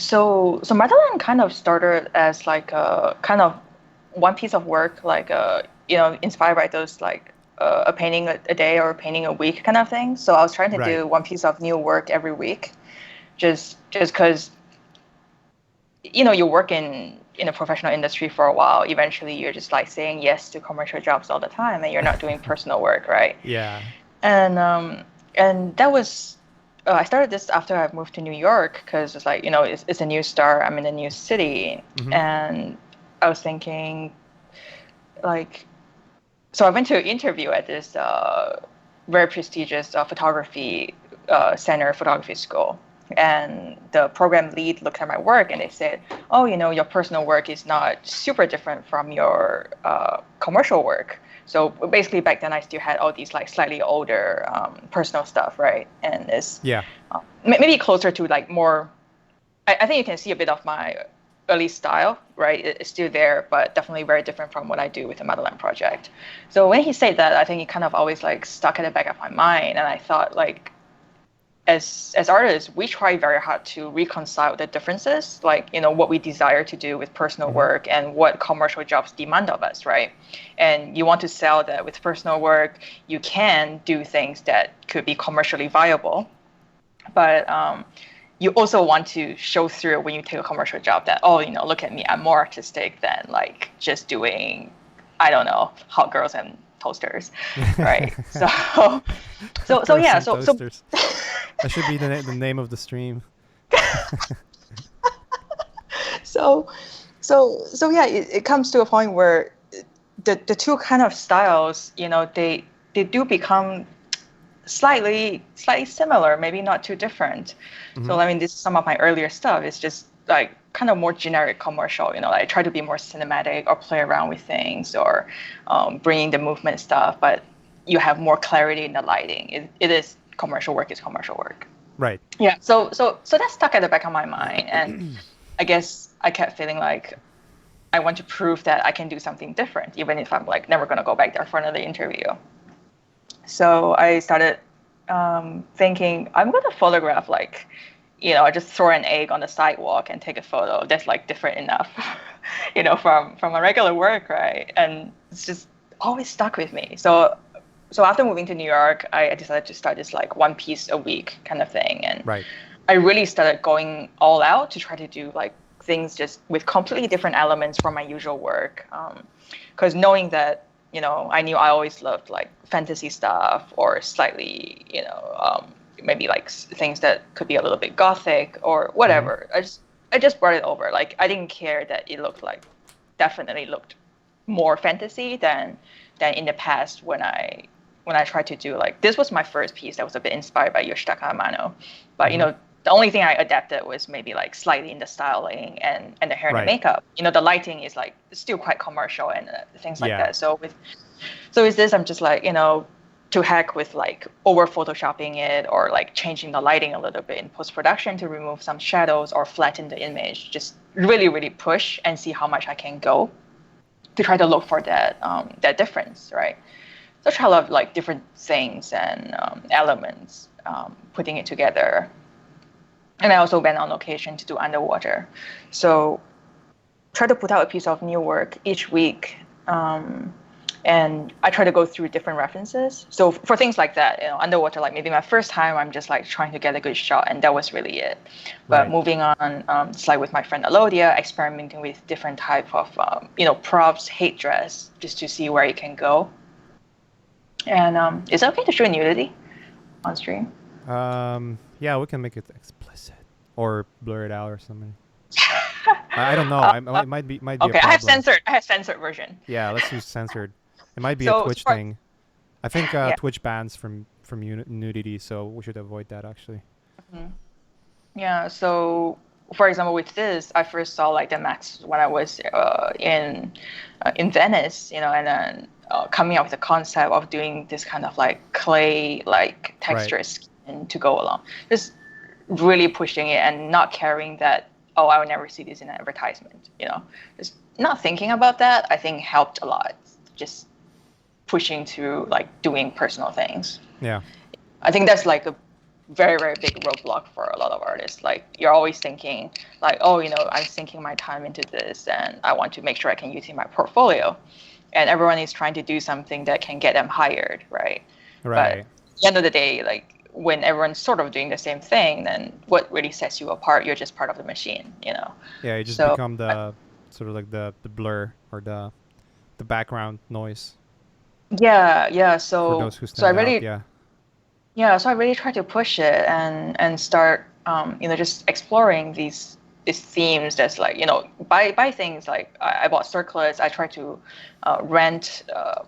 So Motherland kind of started as like a kind of one piece of work, like inspired by those like a painting a day or a painting a week kind of thing. So I was trying to do one piece of new work every week, just because you work in a professional industry for a while. Eventually, you're just like saying yes to commercial jobs all the time, and you're not doing personal work, right? Yeah. And that was I started this after I moved to New York because it's like it's a new start. I'm in a new city, and I was thinking like. So I went to an interview at this very prestigious photography center, photography school. And the program lead looked at my work and they said, oh, your personal work is not super different from your commercial work. So basically back then I still had all these like slightly older personal stuff, right? And it's maybe closer to like more, I think you can see a bit of my early style, right? It's still there, but definitely very different from what I do with the Motherland project. So when he said that, I think it kind of always like stuck at the back of my mind. And I thought like, as artists, we try very hard to reconcile the differences, like, what we desire to do with personal work and what commercial jobs demand of us, right? And you want to sell that with personal work, you can do things that could be commercially viable. But you also want to show through when you take a commercial job that, look at me, I'm more artistic than like just doing, I don't know, hot girls and toasters, right? so yeah, so that should be the name of the stream. so yeah, it comes to a point where the two kind of styles, they do become slightly similar, maybe not too different. So I mean, this is some of my earlier stuff. It's just like kind of more generic commercial. Like I try to be more cinematic or play around with things or bringing the movement stuff, but you have more clarity in the lighting. It is commercial work is commercial work. Right. Yeah. So that stuck at the back of my mind, and I guess I kept feeling like I want to prove that I can do something different, even if I'm like never gonna go back there for another interview. So I started thinking I'm going to photograph like, I just throw an egg on the sidewalk and take a photo that's like different enough, from a regular work, right? And it's just always stuck with me. So after moving to New York, I decided to start this like one piece a week kind of thing. And I really started going all out to try to do like things just with completely different elements from my usual work. Because knowing that, I knew I always loved like fantasy stuff or slightly, maybe like things that could be a little bit gothic or whatever. I just brought it over. Like I didn't care that it definitely looked more fantasy than in the past when I tried to do like, this was my first piece that was a bit inspired by Yoshitaka Amano. But, the only thing I adapted was maybe like slightly in the styling and the hair and the makeup. The lighting is like still quite commercial and things like that. So with this, I'm just like, to heck with like over photoshopping it or like changing the lighting a little bit in post-production to remove some shadows or flatten the image. Just really, really push and see how much I can go to try to look for that difference, right? So try to love like different things and elements. putting it together. And I also went on location to do underwater. So try to put out a piece of new work each week. And I try to go through different references. So for things like that, underwater, like maybe my first time, I'm just like trying to get a good shot, and that was really it. But Right. moving on, it's like with my friend Alodia, experimenting with different type of, props, hate dress, just to see where it can go. And is it okay to show nudity on stream? Yeah, we can make it explicit or blur it out or something. I don't know. It might be Okay, a problem. I have censored version. Yeah, let's use censored. It might be So, a Twitch for- thing. I think Yeah. Twitch bans from nudity, so we should avoid that actually. Yeah, so for example, with this, I first saw like the max when I was in Venice, and then coming up with the concept of doing this kind of like clay like texture skin to go along. Just really pushing it and not caring that, oh, I will never see this in an advertisement. Just not thinking about that, I think helped a lot. Just pushing to like doing personal things. Yeah. I think that's like a very, very big roadblock for a lot of artists. Like you're always thinking like, oh, I'm sinking my time into this and I want to make sure I can use it in my portfolio. And everyone is trying to do something that can get them hired, right? But at the end of the day, like when everyone's sort of doing the same thing, then what really sets you apart? You're just part of the machine, Yeah, you just So, become the sort of like the blur or the background noise yeah. for So those who so I stand really out. Yeah. Yeah, so I really try to push it and start just exploring these themes that's like buy things like I bought circlets. I try to rent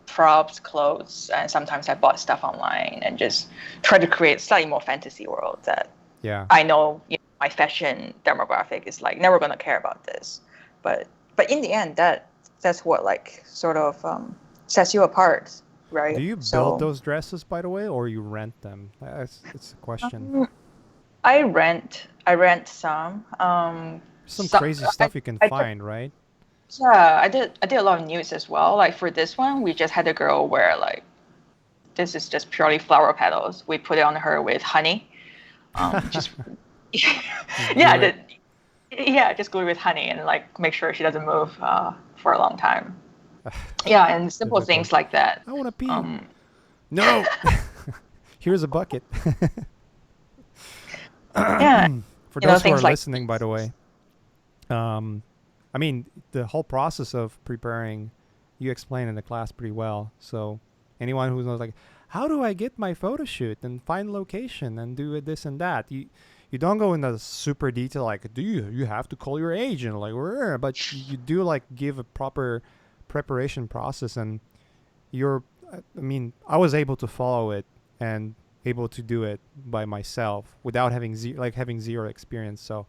props, clothes, and sometimes I bought stuff online and just try to create slightly more fantasy world that Yeah. I know my fashion demographic is like never gonna care about this, but in the end that's what like sort of sets you apart. Right. Do you build those dresses, by the way, or you rent them? It's a question. I rent some. Some crazy stuff you can I find, right? Yeah, I did a lot of nudes as well. Like for this one, we just had a girl wear like this is just purely flower petals. We put it on her with honey. Just just glue it with honey and like make sure she doesn't move for a long time. Yeah, and simple things like that. I want to pee. No. Here's a bucket. Yeah. For those who are like listening, by the way, I mean, the whole process of preparing, you explain in the class pretty well. So anyone who knows, like, how do I get my photo shoot and find location and do this and that? You don't go into super detail, like, do you have to call your agent, like, where? But you do, like, give a proper preparation process, and I was able to follow it and able to do it by myself without having zero experience. So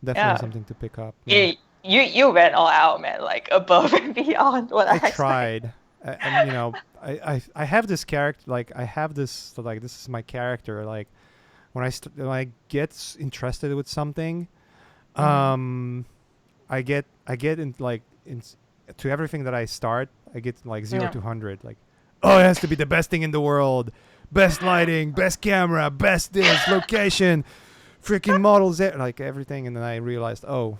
definitely something to pick up. Yeah. You went all out, man, like above and beyond what I tried. And I have this character, like I have this, like this is my character. Like when I get interested with something, I get in like to everything that I start, I get like 0 to 100. Like, oh, it has to be the best thing in the world, best lighting, best camera, best this location, freaking models, like everything. And then I realized, I don't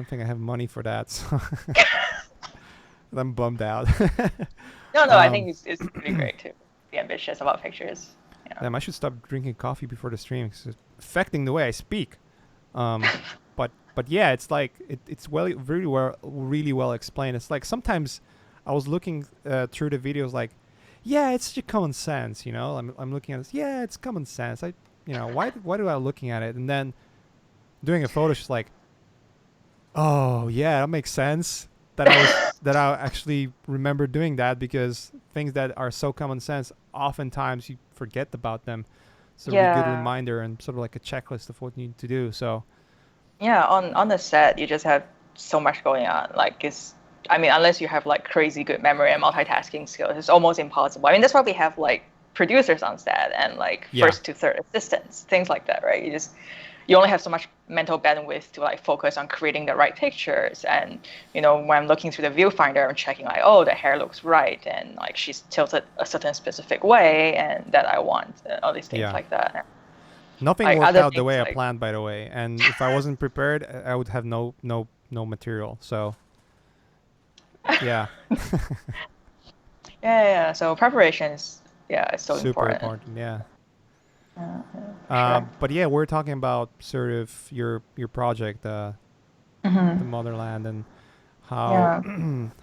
think I have money for that. So I'm bummed out. No, I think it's pretty great to be ambitious about pictures. Damn, I should stop drinking coffee before the stream. It's affecting the way I speak. But yeah, it's like it's really well explained. It's like sometimes I was looking through the videos, like, yeah, it's just common sense, I'm looking at this. Yeah, it's common sense. Why do I looking at it? And then doing a photo shoot, like, oh yeah, that makes sense. That I actually remember doing that, because things that are so common sense, oftentimes you forget about them. So a good reminder and sort of like a checklist of what you need to do. So. Yeah, on the set, you just have so much going on. Like unless you have like crazy good memory and multitasking skills, it's almost impossible. I mean, that's why we have like producers on set and like first to third assistants, things like that, right? you only have so much mental bandwidth to like focus on creating the right pictures. And when I'm looking through the viewfinder, I'm checking like, oh, the hair looks right, and like she's tilted a certain specific way, and that I want all these things like that. Nothing like worked other out the things, way I like, planned, by the way. And if I wasn't prepared, I would have no material. So yeah, yeah. So preparation is it's so super important. important. Yeah. Sure. But yeah, we're talking about sort of your project, the Motherland, and how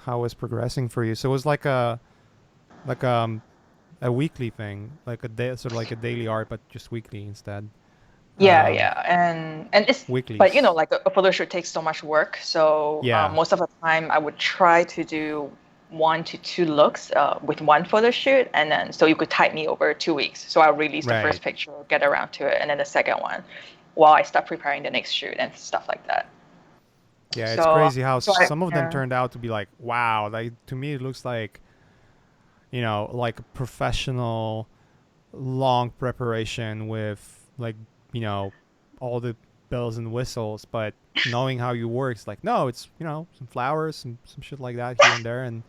how it's progressing for you. So it was like like a weekly thing, like a day, sort of like a daily art, but just weekly instead. Yeah, and it's but Weeklies. like a photo shoot takes so much work. So Yeah. most of the time I would try to do 1 to 2 looks with one photo shoot, and then so you could tide me over 2 weeks. So I'll release the Right. first picture, get around to it, and then the second one, while I start preparing the next shoot and stuff like that. Yeah, it's So crazy how so I, some of them yeah. turned out to be like, wow. Like to me, it looks like, like a professional, long preparation with like, all the bells and whistles. But knowing how you work, it's like, no, it's some flowers, some shit like that here and there, and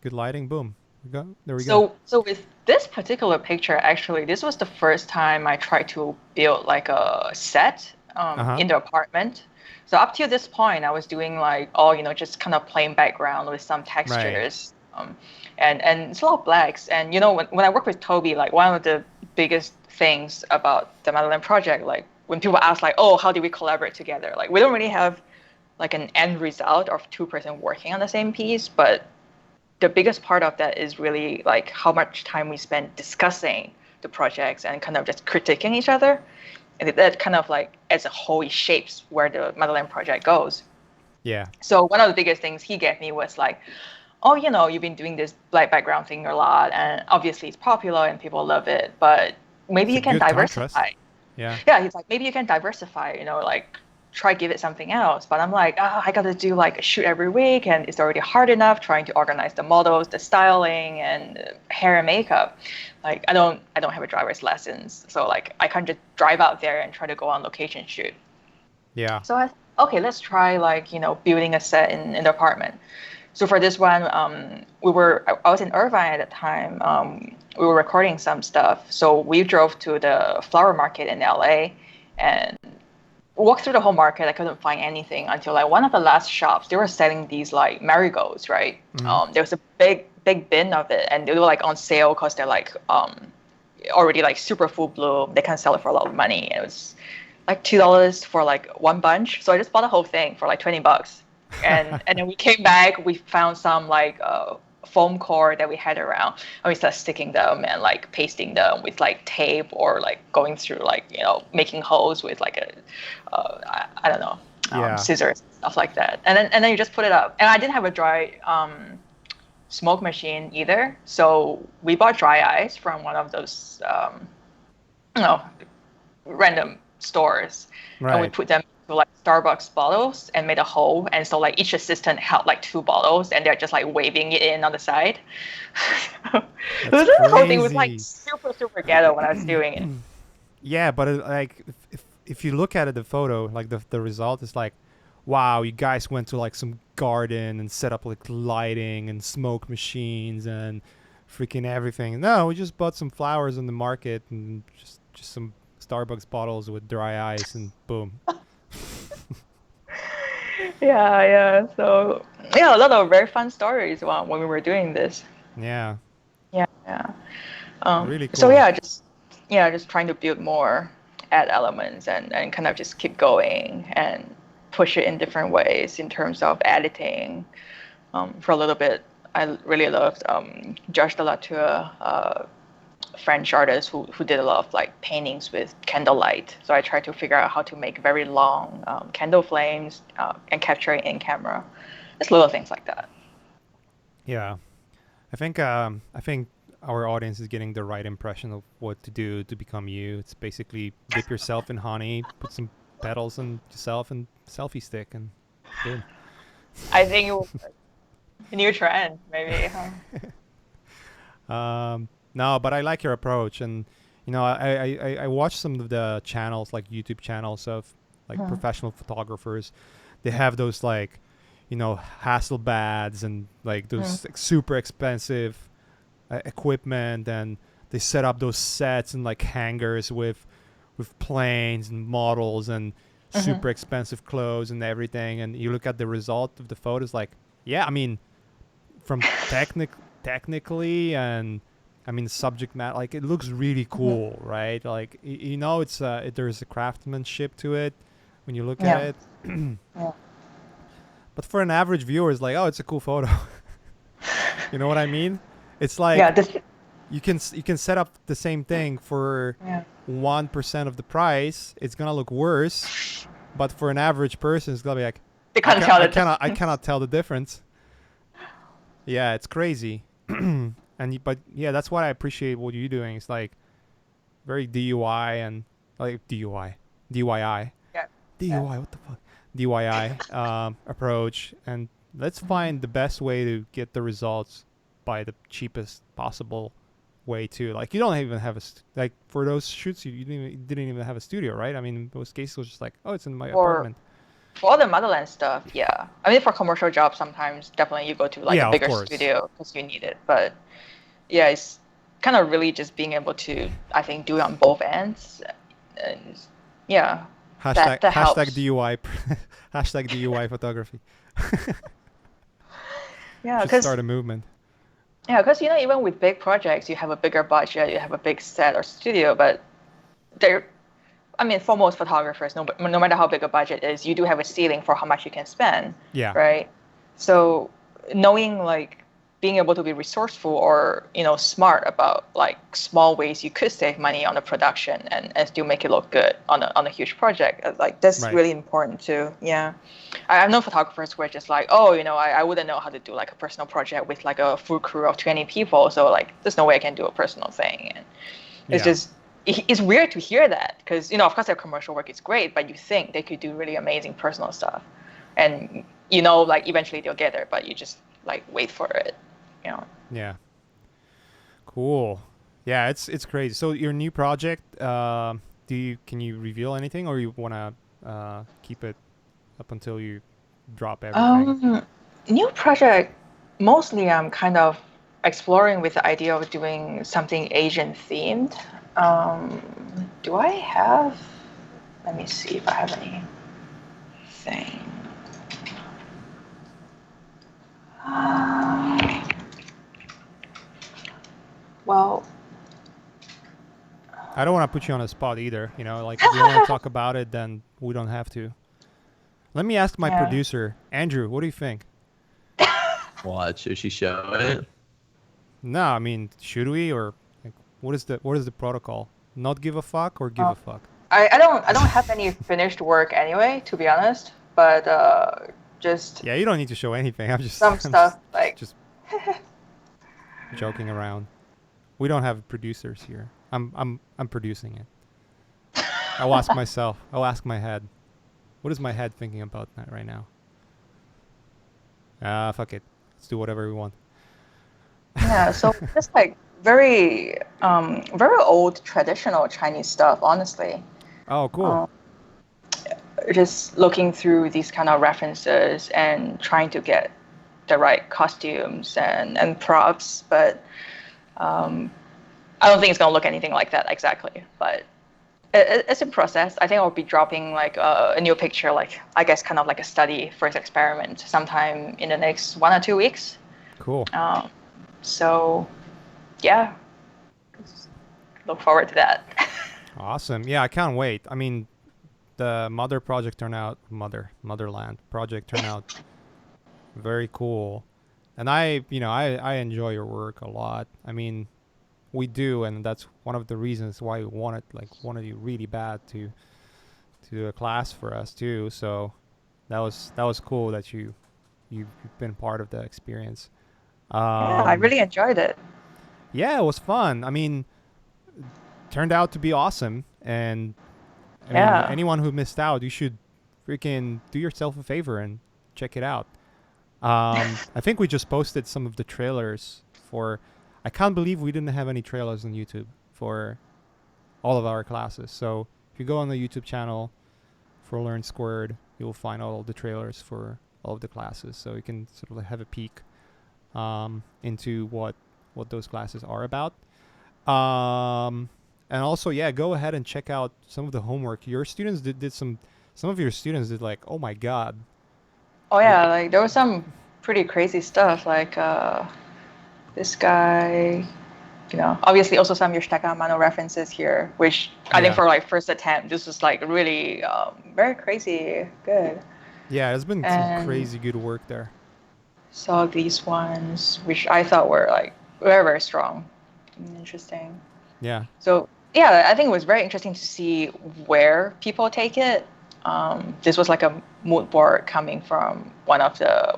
good lighting. Boom, there we go. So with this particular picture, actually, this was the first time I tried to build like a set Uh-huh. in the apartment. So up to this point, I was doing like just kind of plain background with some Right. textures, and it's a lot of blacks. And when I work with Toby, like one of the biggest things about the Madeline project, like when people ask like, oh, how did we collaborate together? Like we don't really have like an end result of two-person working on the same piece, but the biggest part of that is really like how much time we spend discussing the projects and kind of just critiquing each other. And that kind of like as a whole shapes where the Motherland project goes. Yeah. So one of the biggest things he gave me was like, oh, you've been doing this black background thing a lot, and obviously it's popular and people love it, but maybe It's a you can good contrast. diversify. Yeah. Yeah, he's like, maybe you can diversify, like try give it something else. But I'm like, I got to do like a shoot every week, and it's already hard enough trying to organize the models, the styling, and hair and makeup. Like I don't have a driver's license, so like I can't just drive out there and try to go on location shoot. Yeah. So okay, let's try like building a set in the apartment. So for this one, I was in Irvine at the time. We were recording some stuff. So we drove to the flower market in LA and walked through the whole market. I couldn't find anything until like one of the last shops. They were selling these like marigolds, right? There was a big bin of it, and they were like on sale because they're like already like super full bloom. They can sell it for a lot of money. It was like $2 for like one bunch. So I just bought the whole thing for like $20. And then we came back, we found some like foam core that we had around, and we started sticking them and like pasting them with like tape, or like going through like making holes with like I don't know, Yeah. scissors, stuff like that. And then you just put it up. And I didn't have a dry smoke machine either, so we bought dry ice from one of those random stores, Right. and we put them into like Starbucks bottles and made a hole. And so like each assistant held like 2 bottles, and they're just like waving it in on the side. The whole thing was like super ghetto when I was doing it. Yeah, but like if you look at it, the photo, like the result is like, wow, you guys went to like some garden and set up like lighting and smoke machines and freaking everything. No, we just bought some flowers in the market and just some Starbucks bottles with dry ice, and boom. Yeah. So a lot of very fun stories when we were doing this. Yeah. Yeah. Really cool. So just trying to build more ad elements and kind of just keep going and push it in different ways in terms of editing. For a little bit, I really loved Josh de la Tour, French artist who did a lot of like paintings with candlelight. So I tried to figure out how to make very long candle flames and capture it in camera. Just little things like that. Yeah. I think our audience is getting the right impression of what to do to become you. It's basically dip yourself in honey, put some petals on yourself, and selfie stick, and boom. I think it will a new trend, maybe. No, but I like your approach, and You know, I watch some of the channels, like YouTube channels of like Mhm. professional photographers. They have those like, you know, Hasselblads and like those like, super expensive equipment, and they set up those sets and like hangars with planes and models and Mhm. super expensive clothes and everything. And you look at the result of the photos, like, yeah, I mean, from technically and I mean subject matter, like it looks really Mhm. cool, right? Like you know, it's there's a craftsmanship to it when you look at Yeah. it. Yeah. But for an average viewer, it's like, oh, it's a cool photo. You know what I mean? It's Yeah. like you can set up the same thing for Yeah. 1% of the price. It's gonna look worse, but for an average person, it's gonna be like, They can't tell the I difference. cannot tell the difference. Yeah, it's crazy. But yeah, that's what I appreciate what you're doing. It's like very DUI and like DIY, Yeah. Yeah. DUI. What the fuck? DIY approach, and let's Mhm. find the best way to get the results by the cheapest possible way too. Like you don't even have like for those shoots you didn't even have a studio, right? I mean, in most cases it was just like, oh, it's in my For apartment. for all the motherland stuff, yeah. I mean, for commercial jobs, sometimes definitely you go to like a Yeah, of bigger course. studio because you need it. But yeah, it's kind of really just being able to, I think, do it on both ends. And yeah, that Hashtag helps. DUI hashtag DUI photography. Yeah, Should because start a movement. you know, even with big projects, you have a bigger budget, you have a big set or studio, but there, I mean, for most photographers, no matter how big a budget is, you do have a ceiling for how much you can spend, Yeah. right? So knowing like being able to be resourceful or smart about like small ways you could save money on the production and still make it look good on a huge project, like that's Right. really important too. Yeah, I've known photographers who are just like, oh, I wouldn't know how to do like a personal project with like a full crew of 20 people, so like there's no way I can do a personal thing. And it's Yeah. just it's weird to hear that because of course their commercial work is great, but you think they could do really amazing personal stuff, and like eventually they'll get there, but you just like wait for it, you know. Yeah. Cool. Yeah, it's crazy. So your new project, can you reveal anything, or you wanna keep it up until you drop everything? Um, New project. Mostly, I'm kind of exploring with the idea of doing something Asian themed. Do I have? Let me see if I have anything. Uh, well, I don't want to put you on the spot either. You know, like if you don't want to talk about it, then we don't have to. Let me ask my yeah. producer, Andrew. What do you think? What should she show it? No, I mean, should we, or like, what is the protocol? Not give a fuck or give a fuck? I don't have any finished work anyway, to be honest. But just Yeah, you don't need to show anything. some stuff like just joking around. We don't have producers here. I'm producing it. I'll ask myself. I'll ask my head. What is my head thinking about that right now? Fuck it. Let's do whatever we want. yeah. So just like very old traditional Chinese stuff, honestly. Oh, cool. Um, just looking through these kind of references and trying to get the right costumes and props, but I don't think it's gonna look anything like that exactly. But it's in process. I think I'll be dropping like a new picture, like I guess kind of like a study first experiment, sometime in the next 1 or 2 weeks. Cool. Um, so yeah, look forward to that. Awesome. Yeah, I can't wait. I mean, the Motherland project turned out very cool. And I enjoy your work a lot. I mean, we do, and that's one of the reasons why we wanted you really bad to do a class for us too. So that was cool that you've been part of the experience. Yeah, I Um, really enjoyed it. yeah, it was fun. I mean, turned out to be awesome, and I mean, Yeah. anyone who missed out, you should freaking do yourself a favor and check it out. I think we just posted some of the trailers for. I can't believe we didn't have any trailers on YouTube for all of our classes. So if you go on the YouTube channel for Learn Squared, you'll find all the trailers for all of the classes. So you can sort of like have a peek into what those classes are about. And also, yeah, go ahead and check out some of the homework. Your students did some of your students did like, oh my God. Oh yeah, like there was some pretty crazy stuff. Like this guy, obviously also some Yoshitaka Amano references here, which I think for like first attempt, this was like really very crazy good. Yeah, there's been some crazy good work there. Saw these ones, which I thought were like very, very strong and interesting. Yeah. So yeah, I think it was very interesting to see where people take it. This was like a mood board coming from one of the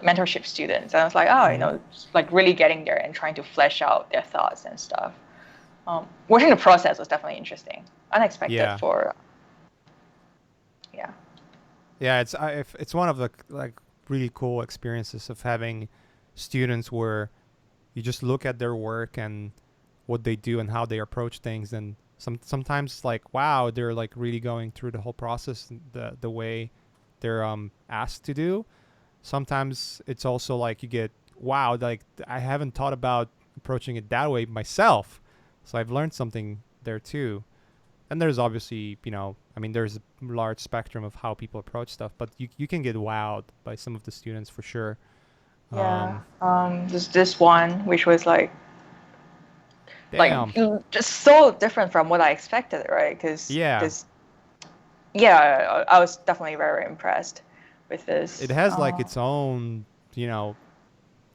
mentorship students, and I was like, like really getting there and trying to flesh out their thoughts and stuff. Watching the process was definitely interesting, unexpected for. Yeah. Yeah, it's one of the like really cool experiences of having students where you just look at their work and what they do and how they approach things, and sometimes it's like, wow, they're like really going through the whole process the way they're asked to do. Sometimes it's also like you get, wow, like I haven't thought about approaching it that way myself, so I've learned something there too. And there's obviously, there's a large spectrum of how people approach stuff, but you can get wowed by some of the students for sure. Yeah. There's this one which was like just so different from what I expected, right? Because I was definitely very impressed with this. It has like its own,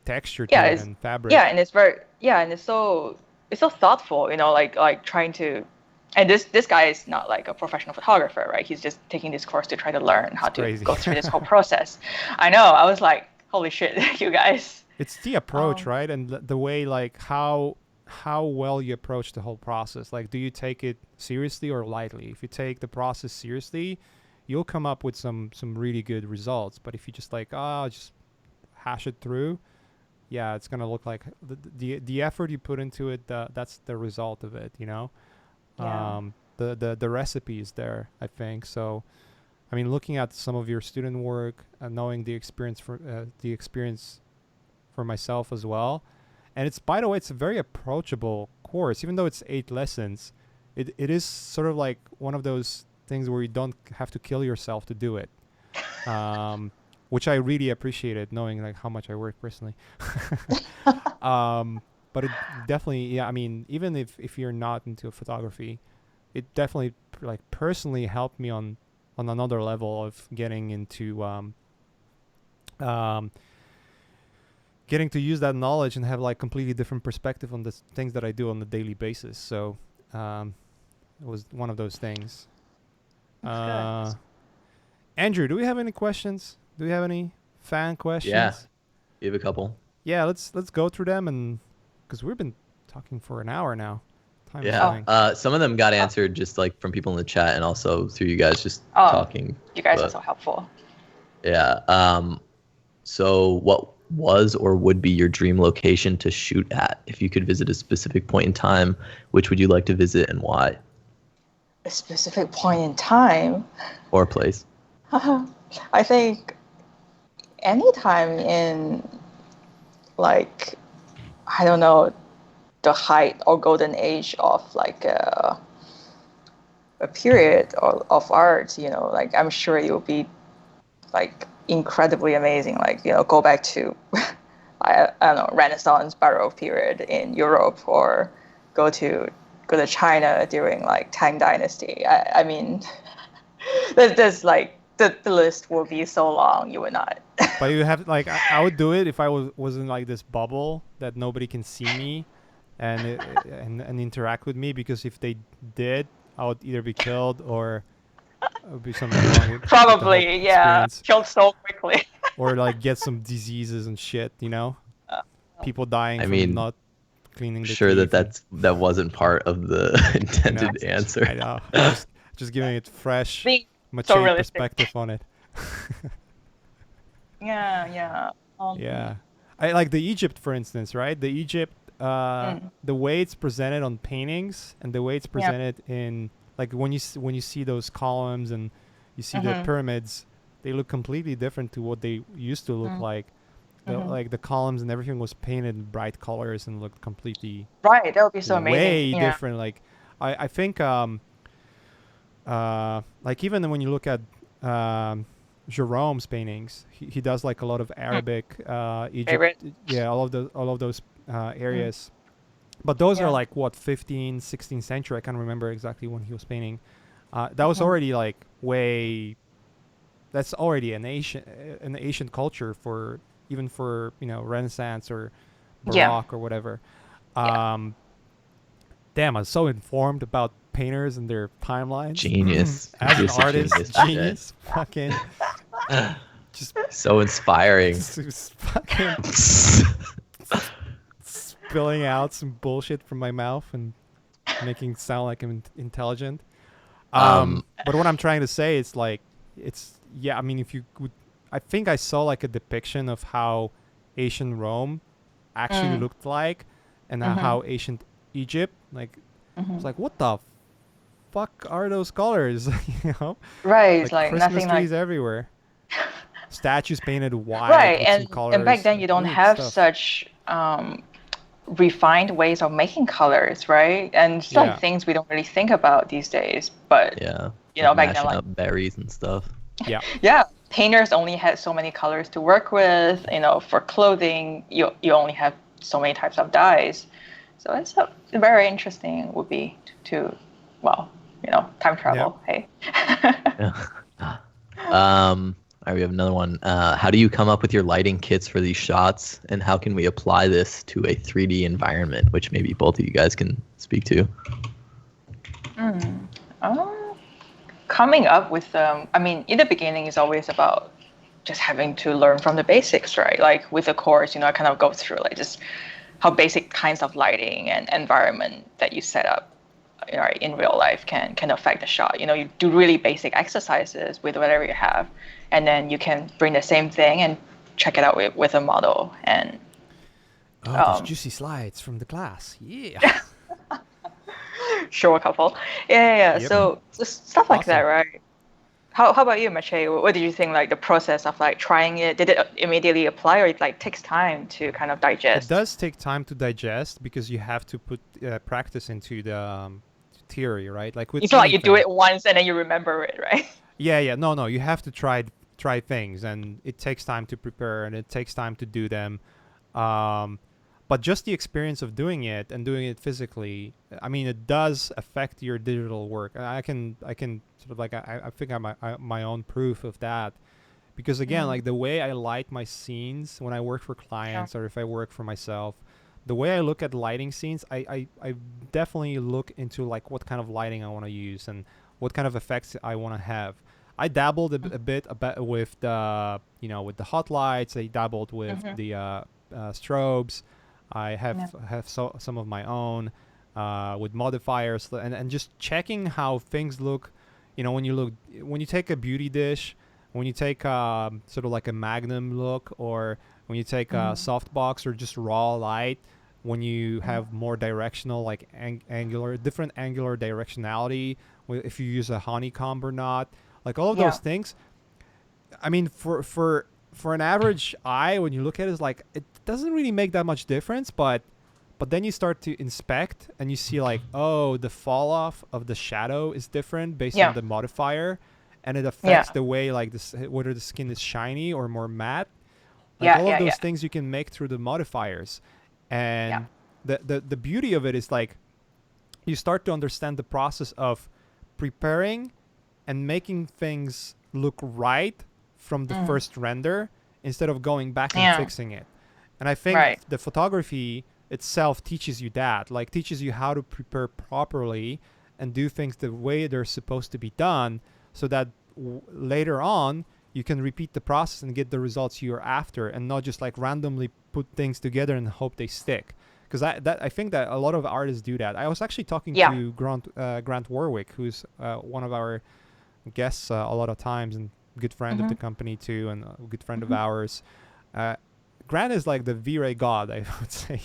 texture to it and fabric. Yeah, and it's and it's so thoughtful, like trying to. And this guy is not like a professional photographer, right? He's just taking this course to try to learn how to go through this whole process. I know. I was like, holy shit, you guys. It's the approach, right? And the way, like, how well you approach the whole process. Like, do you take it seriously or lightly? If you take the process seriously, you'll come up with some really good results. But if you just like, just hash it through, yeah, it's gonna look like the effort you put into it. That's the result of it, Yeah. The recipe is there, I think. So, I mean, looking at some of your student work and knowing the experience for myself as well. And it's, by the way, it's a very approachable course, even though it's 8 lessons. It is sort of like one of those things where you don't have to kill yourself to do it, which I really appreciated, knowing like how much I work personally. But it definitely, I mean, even if you're not into photography, it definitely like personally helped me on another level of getting into getting to use that knowledge and have like completely different perspective on the things that I do on a daily basis. So it was one of those things. Andrew, do we have any questions? Do we have any fan questions? Yeah, you have a couple. Yeah, let's go through them, and because we've been talking for an hour now. Time is Yeah, flying. some of them got answered just like from people in the chat and also through you guys just talking. You guys are so helpful. Yeah. So what was or would be your dream location to shoot at? If you could visit a specific point in time, which would you like to visit and why? A specific point in time? Or place? I think anytime in, like, I don't know, the height or golden age of like a period of art, like I'm sure it will be like incredibly amazing. Like, go back to, I don't know, Renaissance Baroque period in Europe, or go to China during like Tang Dynasty. I mean, there's like, the list will be so long, you would not. But you have like, I would do it if I was in like this bubble that nobody can see me and and interact with me, because if they did, I would either be killed or it would be something wrong with Probably, the yeah, experience. killed so quickly. Or like get some diseases and shit, people dying from not cleaning the sure teeth. that wasn't part of the intended answer. I know. Just giving it fresh, mature perspective on it. Yeah. Yeah. I like the Egypt, for instance, right? The Egypt, the way it's presented on paintings and the way it's Yeah. presented in like when you see those columns and you see the pyramids, they look completely different to what they used to look like. Like the columns and everything was painted in bright colors and looked completely Right. That would be so amazing. way Yeah. different. Like I think like even when you look at Jerome's paintings, he does like a lot of Arabic, Egypt, Favorite. yeah, all of those areas. But those are Yeah. like what 15th, 16th century. I can't remember exactly when he was painting. That was already like way. That's already an Asian culture for even for Renaissance or Baroque or whatever. Yeah. Damn, I'm so informed about painters and their timelines. Genius. As You're an such a artist, Jay. genius. Fucking just So inspiring. just fucking spilling out some bullshit from my mouth and making it sound like I'm intelligent. But what I'm trying to say is like yeah. I mean, if you would, I think I saw like a depiction of how ancient Rome actually looked like, and how ancient Egypt like. It's like, what the fuck are those colors? Right. Like Christmas nothing trees like. everywhere. Statues painted white Right. with some And colors. back then you don't weird have stuff. such refined ways of making colors, right? And it's like Yeah. things we don't really think about these days. But Yeah. back then, Mashing like, up berries and stuff. Yeah. yeah, painters only had so many colors to work with. For clothing, you only have so many types of dyes. So it's very interesting. Would be to, well, time travel. Hey. Yeah. All right, we have another one. How do you come up with your lighting kits for these shots, and how can we apply this to a 3D environment, which maybe both of you guys can speak to? Coming up with I mean, in the beginning, is always about just having to learn from the basics, right? Like with the course, I kind of go through like just how basic kinds of lighting and environment that you set up in real life can affect the shot. You do really basic exercises with whatever you have, and then you can bring the same thing and check it out with a model. And those juicy slides from the class. Yeah. show a couple. Yeah. Yep. So just stuff like that, Awesome. right? How about you, Mache? What did you think, like the process of like trying it? Did it immediately apply, or it like takes time to kind of digest? It does take time to digest because you have to put practice into the theory, right? Like with It's not like you do anything. it once and then you remember it, right? Yeah. No. You have to try things, and it takes time to prepare, and it takes time to do them. But just the experience of doing it and doing it physically, I mean, it does affect your digital work. And I can sort of like I think I'm my own proof of that, because again, like the way I light my scenes when I work for clients or if I work for myself, the way I look at lighting scenes, I definitely look into like what kind of lighting I want to use and what kind of effects I want to have. I dabbled a bit with the with the hot lights. I dabbled with the strobes. I have some of my own with modifiers and just checking how things look. When you take a beauty dish, when you take sort of like a magnum look, or when you take a softbox or just raw light, when you have more directional like different angular directionality, if you use a honeycomb or not, like all of those things. I mean, for an average eye, when you look at it, it's like it doesn't really make that much difference, but then you start to inspect and you see like, oh, the fall off of the shadow is different based on the modifier, and it affects the way like this, whether the skin is shiny or more matte. Like all of those things you can make through the modifiers, and the beauty of it is like you start to understand the process of preparing and making things look right from the first render instead of going back and fixing it. And I think the photography itself teaches you that, like teaches you how to prepare properly and do things the way they're supposed to be done, so that later on you can repeat the process and get the results you're after, and not just like randomly put things together and hope they stick. Because I think that a lot of artists do that. I was actually talking to Grant Warwick, who's one of our guests a lot of times and good friend of the company too, and a good friend of ours. Grant is like the V-Ray god, I would say.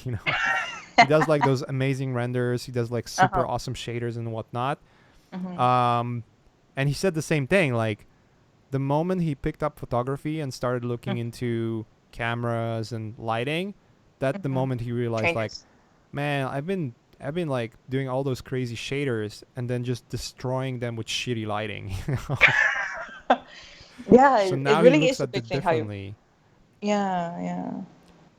He does like those amazing renders. He does like super Uh-huh. awesome shaders and whatnot. Mhm. And he said the same thing. Like the moment he picked up photography and started looking into cameras and lighting, that the Mhm. moment he realized like, Changes. man, I've been like doing all those crazy shaders and then just destroying them with shitty lighting. You know? Yeah, So it now he really looks is a at big it thing how you. differently. Yeah, yeah.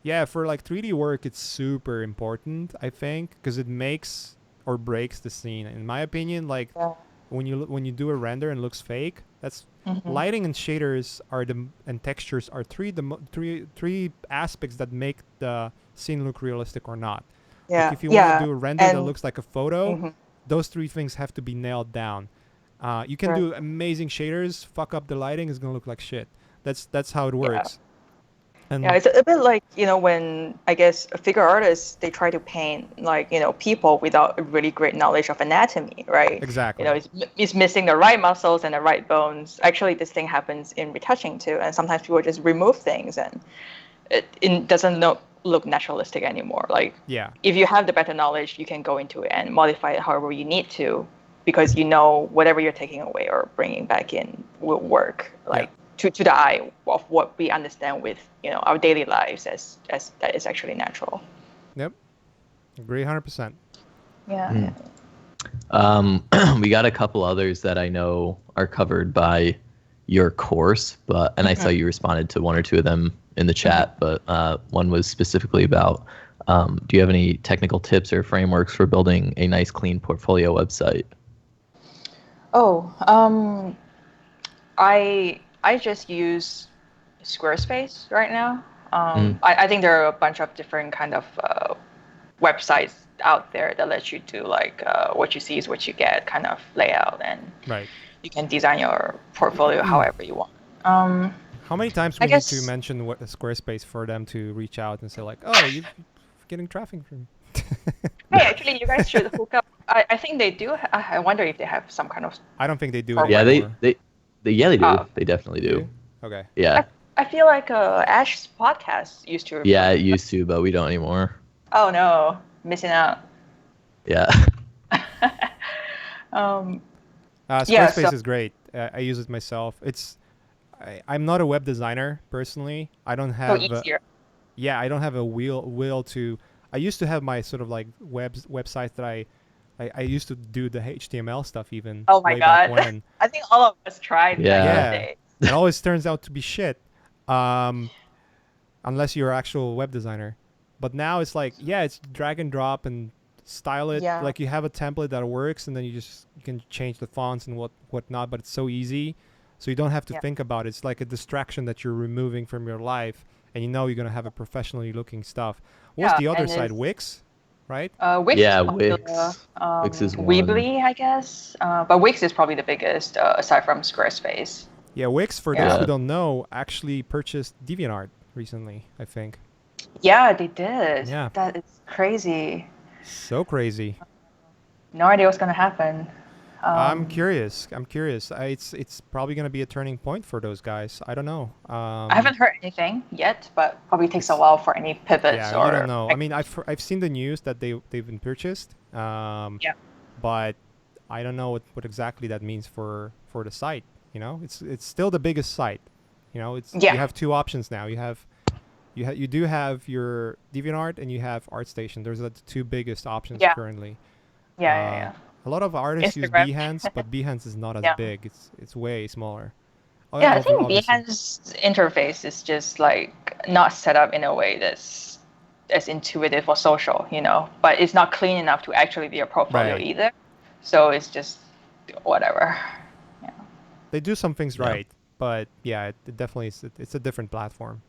Yeah, for like 3D work, it's super important, I think, because it makes or breaks the scene. In my opinion, like Yeah. when you do a render and it looks fake, that's Mm-hmm. lighting and shaders are and textures are three aspects that make the scene look realistic or not. Like Yeah, if you want to yeah, do a render that and looks like a photo, hmm those three things have to be nailed down. You can correct. do amazing shaders, fuck up the lighting, it's gonna look like shit. That's how it Yeah. works. Yeah, And it's a bit like, when I guess figure artists they try to paint like, people without a really great knowledge of anatomy, right? exactly. It's missing the right muscles and the right bones. Actually, this thing happens in retouching too, and sometimes people just remove things and it doesn't look naturalistic anymore. Like Yeah. if you have the better knowledge, you can go into it and modify it however you need to, because whatever you're taking away or bringing back in will work. Yeah. Like to the eye of what we understand with our daily lives as that is actually natural. Yep. Agree 100%. Yeah. Mm. We got a couple others that I know are covered by your course, and I saw you responded to one or two of them in the chat, but one was specifically about, do you have any technical tips or frameworks for building a nice, clean portfolio website? Oh, I just use Squarespace right now. I think there are a bunch of different kind of websites out there that let you do like what you see is what you get kind of layout, and Right. you can design your portfolio however you want. How many times I we need to guess mention what Squarespace for them to reach out and say like, oh, you're getting traffic from. hey, actually, you guys should hook up. I think they do. I wonder if they have some kind of I don't think they do it program. Yeah, anymore. yeah, they do. Uh, They definitely They do. do? Okay. Yeah. I feel like Ash's podcast used to. Yeah, it used to, but we don't anymore. Oh no, missing out. Yeah. Yeah. Squarespace So. is great. I use it myself. I'm not a web designer personally. I don't So have. easier. I don't have a will to. I used to have my sort of like websites that I used to do the HTML stuff even Oh my way back god. when. I think all of us tried back in the Yeah, day. it always turns out to be shit, um, unless you're an actual web designer. But now it's like, yeah, it's drag and drop and style it. Yeah. Like you have a template that works, and then you can change the fonts and whatnot. But it's so easy, so you don't have to Yeah. think about it. It's like a distraction that you're removing from your life, and you know you're gonna have a professionally looking stuff. What's Yeah, the other and side? it's Wix, right? Wix Yeah, is popular. Wix. Wix is one. Weebly, I guess. But Wix is probably the biggest aside from Squarespace. Yeah, Wix, for those Yeah. who don't know, actually purchased DeviantArt recently, I think. Yeah, they did. Yeah. That is crazy. So crazy. No idea what's gonna happen. I'm curious. It's probably gonna be a turning point for those guys. I don't know. I haven't heard anything yet, but probably takes a while for any pivots Yeah, or. you don't know. I mean, I've seen the news that they've been purchased. Yeah. But I don't know what exactly that means for the site. You know, it's still the biggest site. You know, Yeah. you have two options now. You do have your DeviantArt and you have ArtStation. Those are the two biggest options Yeah. currently. Yeah. A lot of artists use Instagram. Behance, but Behance is not as Yeah. big. It's way smaller. Oh, Yeah, I think obviously. Behance's interface is just like not set up in a way that's as intuitive or social, but it's not clean enough to actually be a portfolio Right. either. So it's just whatever. Yeah. They do some things Yeah. right, but yeah, it definitely is. It's a different platform.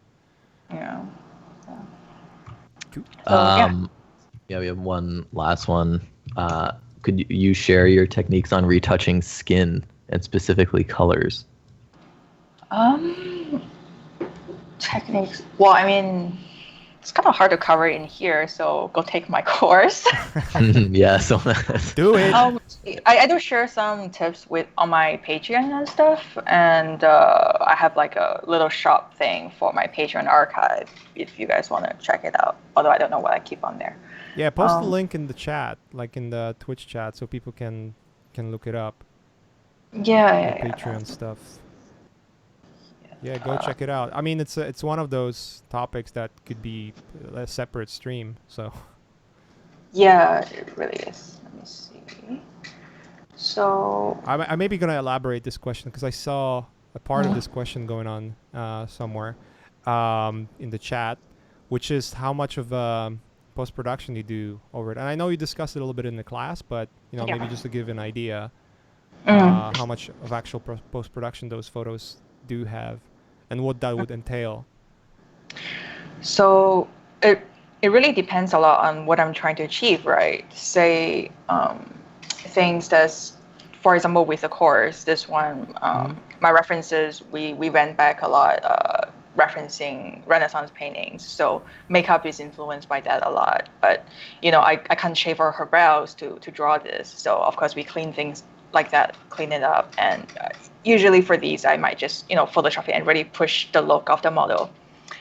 Yeah. Cool. Yeah, we have one last one. Could you share your techniques on retouching skin and specifically colors? Techniques. Well, I mean, it's kind of hard to cover in here, so go take my course. Yeah, so Do it. I do share some tips on my Patreon and stuff, and I have like a little shop thing for my Patreon archive if you guys want to check it out. Although I don't know what I keep on there. Yeah, post the link in the chat, like in the Twitch chat, so people can look it up. Yeah, The Patreon stuff. Yeah, go check it out. I mean, it's one of those topics that could be a separate stream. So. Yeah, it really is. Let me see. So. I'm maybe gonna elaborate this question because I saw a part of this question going on somewhere in the chat, which is how much of post production you do over it. And I know you discussed it a little bit in the class, but maybe just to give an idea how much of actual post production those photos do have, and what that would entail. So it really depends a lot on what I'm trying to achieve, right? Say things that's, for example, with the course, this one, my references, we went back a lot, referencing Renaissance paintings. So makeup is influenced by that a lot. But, I can't shave her brows to draw this. So, of course, we clean things like that, clean it up. And usually for these, I might just, Photoshop it and really push the look of the model.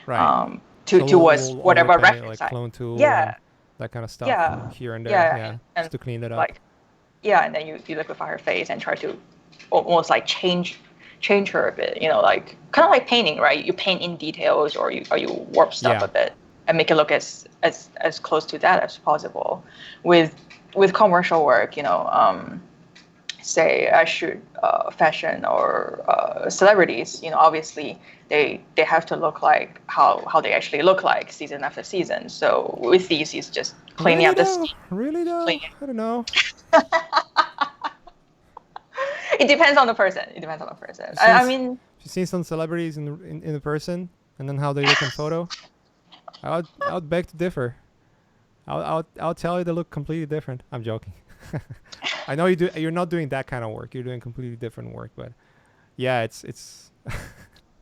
Right. Towards whatever reference. Like clone tool. Yeah. That kind of stuff. Yeah. Here and there. Yeah. Just to clean it up. And then you liquefy her face and try to almost like change her a bit, like kind of like painting, right? You paint in details or you warp stuff a bit and make it look as close to that as possible. With commercial work, say I shoot fashion or celebrities, obviously they have to look like how they actually look like season after season. So with these, it's just cleaning up this. Really though? I don't know. It depends on the person. I mean, if you see some celebrities in the person and then how they look in photo, I would beg to differ. I'll tell you they look completely different. I'm joking. I know you're not doing that kind of work. You're doing completely different work, but yeah, it's.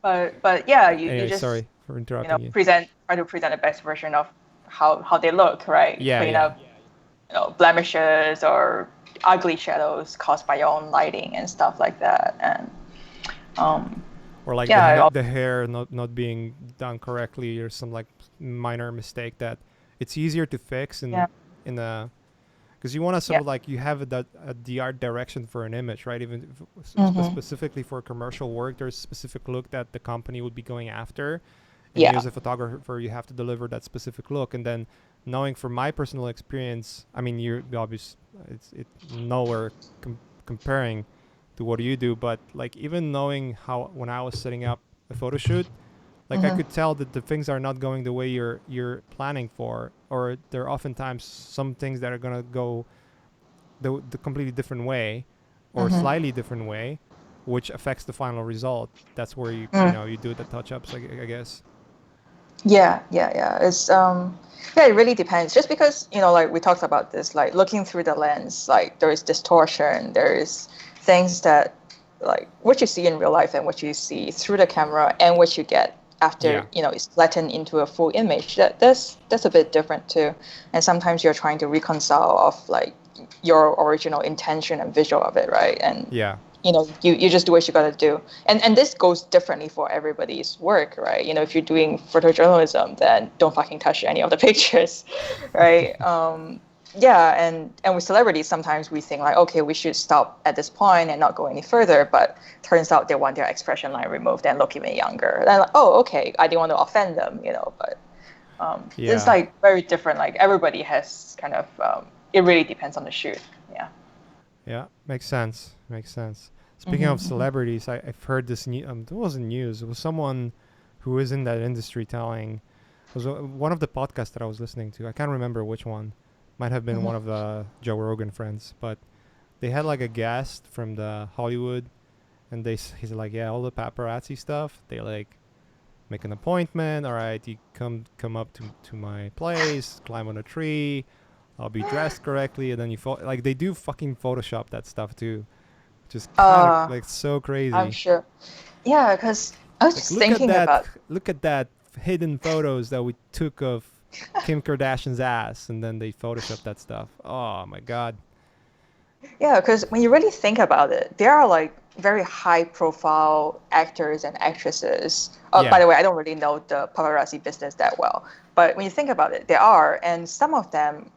but yeah, you anyway, just sorry for interrupting you. Try to present the best version of how they look, right? Clean up, blemishes or ugly shadows caused by your own lighting and stuff like that, and or like the hair not being done correctly or some like minor mistake that it's easier to fix in the. Because you want to sort of like you have the art direction for an image, right? Even specifically for commercial work, there's a specific look that the company would be going after. And as a photographer, you have to deliver that specific look. And then knowing from my personal experience, I mean, you're obvious, it's nowhere comparing to what you do. But like even knowing how when I was setting up a photo shoot, like I could tell that the things are not going the way you're planning for, or there are oftentimes some things that are gonna go the completely different way, or slightly different way, which affects the final result. That's where you you do the touch-ups, I guess. Yeah. It's it really depends. Just because like we talked about this, like looking through the lens, like there is distortion, there is things that like what you see in real life and what you see through the camera and what you get after it's flattened into a full image. That's a bit different too. And sometimes you're trying to reconcile of like your original intention and visual of it, right? And you just do what you got to do. And this goes differently for everybody's work, right? If you're doing photojournalism, then don't fucking touch any of the pictures, right? And with celebrities, sometimes we think like, okay, we should stop at this point and not go any further. But turns out they want their expression line removed and look even younger. And like, oh, okay, I didn't want to offend them, But it's like very different. Like everybody has kind of, it really depends on the shoot. Yeah. Yeah, makes sense. Speaking of celebrities, I've heard this. It wasn't news. It was someone who is in that industry telling. It was one of the podcasts that I was listening to. I can't remember which one. Might have been one of the Joe Rogan friends, but they had like a guest from the Hollywood, and he's like, yeah, all the paparazzi stuff. They like make an appointment. All right, you come up to my place, climb on a tree. I'll be dressed correctly, and then like they do fucking Photoshop that stuff too, which is kind of like so crazy. I'm sure. Yeah, because I was just thinking about. Look at that hidden photos that we took of Kim Kardashian's ass, and then they Photoshop that stuff. Oh my god. Yeah, because when you really think about it, there are like very high profile actors and actresses. Yeah. By the way, I don't really know the paparazzi business that well, but when you think about it, there are, and some of them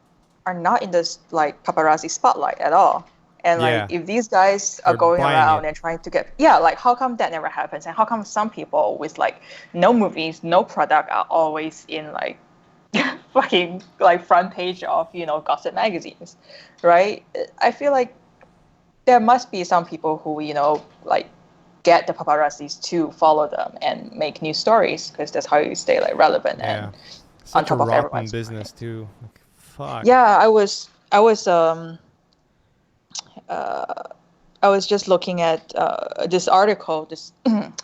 are not in this like paparazzi spotlight at all. And like Yeah. if these guys are They're going buying around it. and trying to get, yeah, like how come that never happens? And how come some people with like no movies, no product are always in like fucking like front page of, you know, gossip magazines, right? I feel like there must be some people who, you know, like get the paparazzis to follow them and make new stories because that's how you stay like relevant Yeah. and on Such a top of rotten everyone's business mind. too. Like, fuck. Yeah, I was just looking at this article, this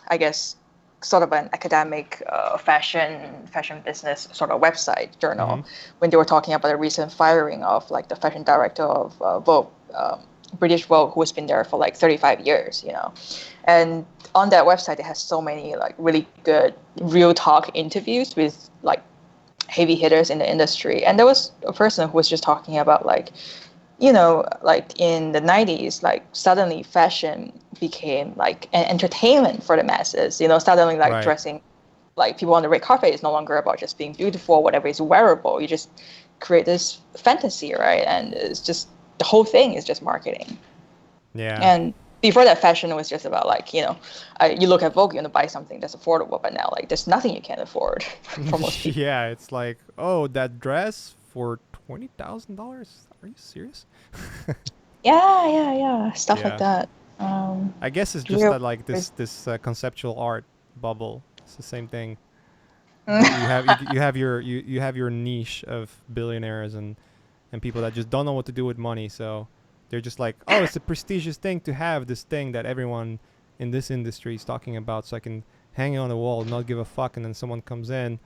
I guess sort of an academic fashion business sort of website journal, when they were talking about the recent firing of like the fashion director of Vogue, British Vogue, who has been there for like 35 years, you know, and on that website it has so many like really good real talk interviews with like heavy hitters in the industry, and there was a person who was just talking about like, you know, like in the 90s, like suddenly fashion became like an entertainment for the masses, you know, suddenly like Right. dressing like people on the red carpet is no longer about just being beautiful, whatever is wearable. You just create this fantasy, right? And it's just the whole thing is just marketing. Yeah. And before that, fashion was just about like, you know, you look at Vogue, you want to buy something that's affordable, but now like there's nothing you can't afford for most people. Yeah, it's like, oh, that dress for $20,000? Are you serious? Yeah, stuff like Yeah. that. I guess it's just Real- that like this conceptual art bubble. It's the same thing. You have your niche of billionaires and people that just don't know what to do with money. So they're just like, oh, it's a prestigious thing to have this thing that everyone in this industry is talking about. So I can hang it on the wall, and not give a fuck. And then someone comes in,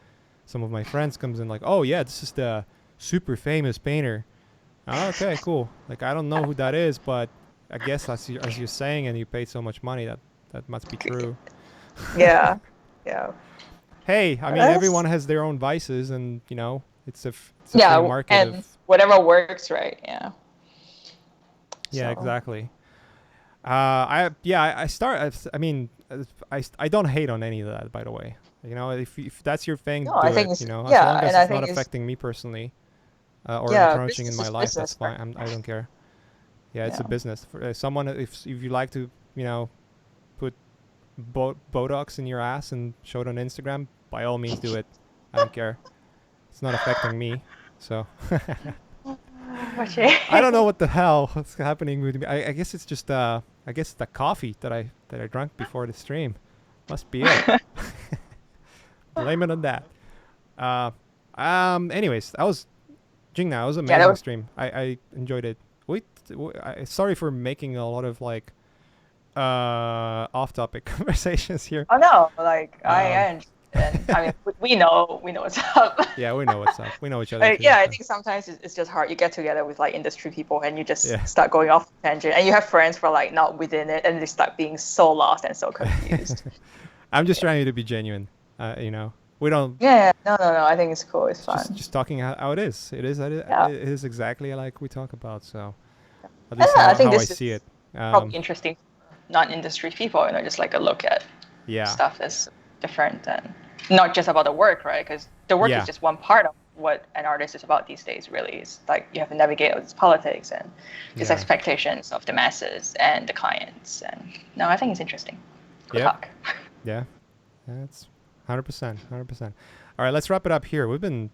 some of my friends comes in like, oh yeah, this is the super famous painter. Oh, okay, cool. Like I don't know who that is, but I guess as you're saying, and you paid so much money, that must be true. yeah, yeah. Hey, I mean, That's, everyone has their own vices, and you know, it's a free yeah, market of. and whatever works, right? Yeah. Yeah, So exactly. I start. I mean, I don't hate on any of that. By the way, you know, if that's your thing, no, I do think it. it's You know, as long yeah, as and I it's not think it's affecting me personally, or yeah, encroaching in business my is life, that's business, right? fine. I don't care. Yeah, it's Yeah. a business. For someone, if you like to, you know, put Botox in your ass and show it on Instagram, by all means do it. I don't care. It's not affecting me. So Okay. I don't know what the hell what's happening with me. I guess it's just I guess the coffee that I drank before the stream. Must be it. Blame it on that. Uh anyways, that was Jingna. That was an Yeah, that amazing was. stream. I enjoyed it. Sorry for making a lot of like off topic conversations here. Oh no, like I Um understand. I mean, we know what's up. yeah, we know what's up. We know each other too. Yeah, I So think sometimes it's just hard. You get together with like industry people and you just yeah. start going off tangent, and you have friends who are like not within it, and they start being so lost and so confused. I'm just Yeah. trying to be genuine. You know, we don't Yeah, no. I think it's cool. It's fun. just talking how it is. Yeah. It is exactly like we talk about. So at I least don't know. I think how I this see it. is probably interesting for non-industry people, you know, just like a look at Yeah, stuff that's different and not just about the work, right? Because the work is yeah, just one part of what an artist is about these days, really. It's like you have to navigate all these politics and these yeah, expectations of the masses and the clients. And no, I think it's interesting. Good yep, talk. yeah. That's 100%, 100%. All right, let's wrap it up here. We've been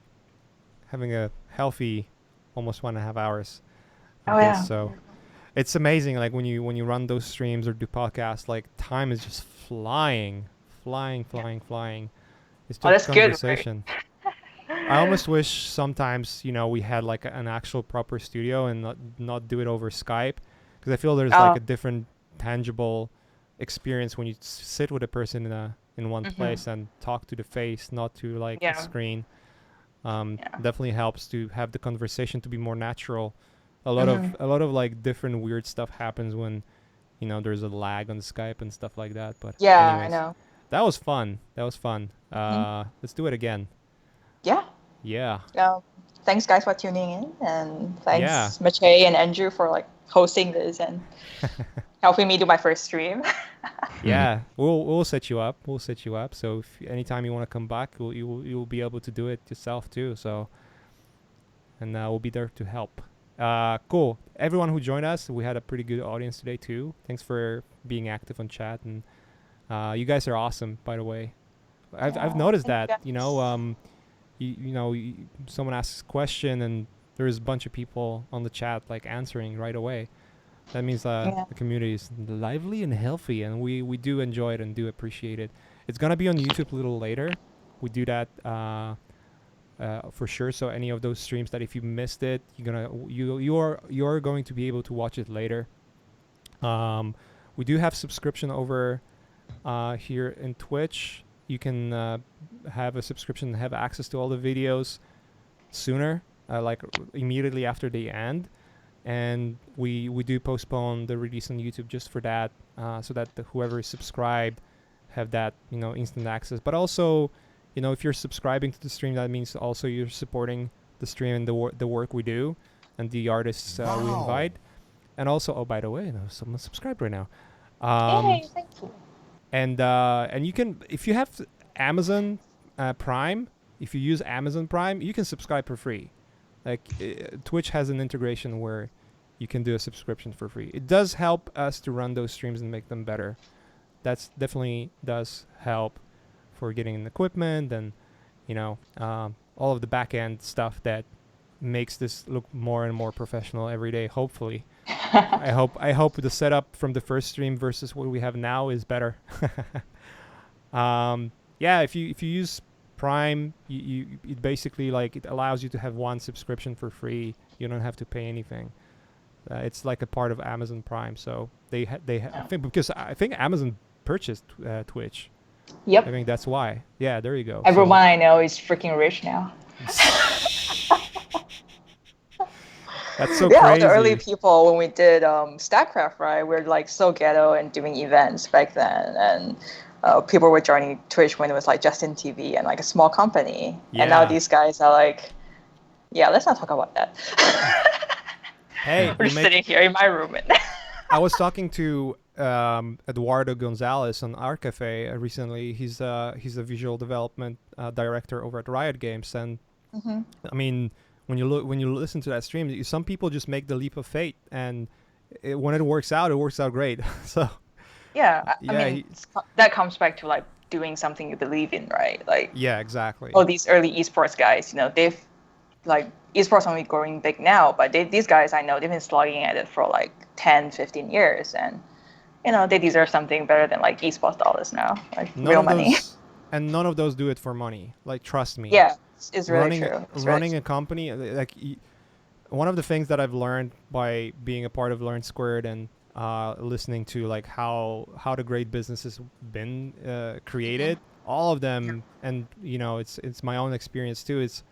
having a healthy, almost 1.5 hours of Oh this. yeah. So it's amazing. Like when you run those streams or do podcasts, like time is just flying, flying. It's Oh, just that's good, right? conversation. I almost wish sometimes, you know, we had like an actual proper studio and not do it over Skype, because I feel there's like Oh. a different tangible experience when you sit with a person in one Hmm. place and talk to the face, not to like a Yeah. screen. Yeah. Definitely helps to have the conversation to be more natural. Hmm. A lot of like different weird stuff happens when, you know, there's a lag on Skype and stuff like that. But Yeah, I anyways, know. that was fun. That was fun. Hmm. Let's do it again. Yeah. Yeah. Thanks guys for tuning in, and Yeah. thanks Mache and Andrew for like hosting this and helping me do my first stream. Yeah, we'll set you up. We'll set you up. So if anytime you want to come back, you'll be able to do it yourself too. So, and we'll be there to help. Cool. Everyone who joined us, we had a pretty good audience today too. Thanks for being active on chat, and you guys are awesome, by the way. I've noticed Thank that. you Someone asks a question, and there's a bunch of people on the chat like answering right away. That means the community is lively and healthy, and we do enjoy it and do appreciate it. It's gonna be on YouTube a little later. We do that for sure. So any of those streams that if you missed it, you're going to be able to watch it later. We do have subscription over here in Twitch. You can have a subscription and have access to all the videos sooner, like immediately after they end. And we do postpone the release on YouTube just for that, so that whoever is subscribed have that instant access. But also, if you're subscribing to the stream, that means also you're supporting the stream and the work we do and the artists we invite. And also, oh, by the way, someone subscribed right now. Yay, thank you. And you can, if you have Amazon Prime, if you use Amazon Prime, you can subscribe for free. Like Twitch has an integration where you can do a subscription for free. It does help us to run those streams and make them better. That's definitely does help for getting an equipment and all of the back end stuff that makes this look more and more professional every day. Hopefully, I hope the setup from the first stream versus what we have now is better. If you use Prime, it basically it allows you to have one subscription for free. You don't have to pay anything. It's like a part of Amazon Prime. So I think Amazon purchased Twitch. Yep. I think that's why. Yeah, there you go. Everyone I know is freaking rich now. That's so crazy. crazy. The early people when we did StatCraft, right? We're like so ghetto and doing events back then, and people were joining Twitch when it was like Justin TV and like a small company. Yeah. And now these guys are like, yeah, let's not talk about that. Hey, we're sitting here in my room. I was talking to Eduardo Gonzalez on our cafe recently. He's a visual development director over at Riot Games, and I mean, when you listen to that stream, some people just make the leap of faith, and when it works out great. So I mean, that comes back to like doing something you believe in, right? Like exactly. Oh, these early esports guys, they've like esports only growing big now, but these guys I know they've been slugging at it for like 10, 15 years, and they deserve something better than like esports dollars now, like real money. And none of those do it for money. Like, trust me. Yeah, it's really true. Running a company, like one of the things that I've learned by being a part of Learn Squared and listening to like how the great businesses been created, all of them, and it's my own experience too. It's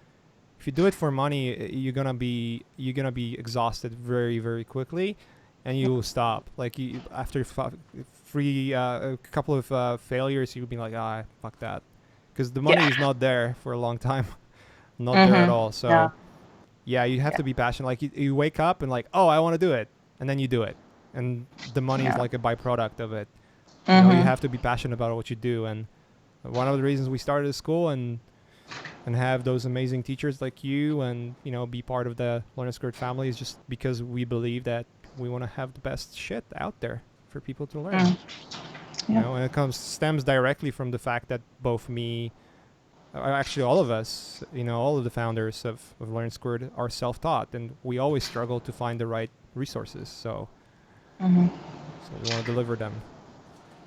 if you do it for money, you're gonna be exhausted very, very quickly, and you will stop. Like after a couple of failures, you'll be like, fuck that, because the money is not there for a long time, not there at all. So you have to be passionate. Like you wake up and like, oh, I want to do it, and then you do it, and the money is like a byproduct of it. You have to be passionate about what you do, and one of the reasons we started a school and have those amazing teachers like you, and be part of the Learn Squared family, is just because we believe that we want to have the best shit out there for people to learn. And it stems directly from the fact that both me, actually all of us, all of the founders of Learn Squared are self-taught, and we always struggle to find the right resources. So we want to deliver them.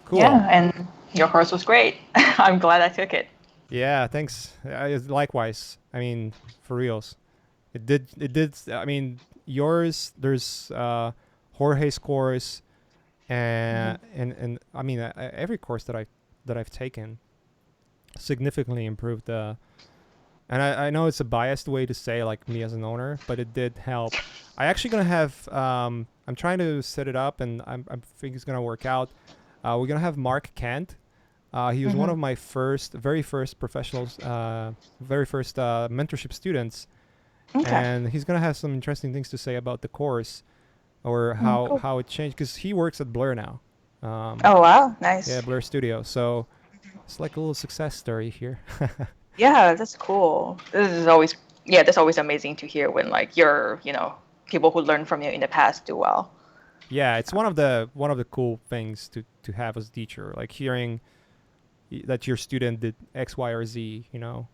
Cool. Yeah, and your course was great. I'm glad I took it. Yeah, thanks. Likewise. I mean, for reals. It did. I mean, yours. There's Jorge's course, and I mean, every course that I've taken significantly improved the. And I know it's a biased way to say, like, me as an owner, but it did help. I actually gonna have. I'm trying to set it up, and I think it's gonna work out. We're gonna have Mark Kent He was one of my very first professionals, very first mentorship students, Okay. and he's gonna have some interesting things to say about the course or how Cool. how it changed because he works at Blur now. Oh wow, nice. Yeah, Blur Studio. So it's like a little success story here. Yeah, that's cool. This is always that's always amazing to hear when like people who learned from you in the past do well. Yeah, it's one of the cool things to have as a teacher, like hearing that your student did X, Y, or Z, and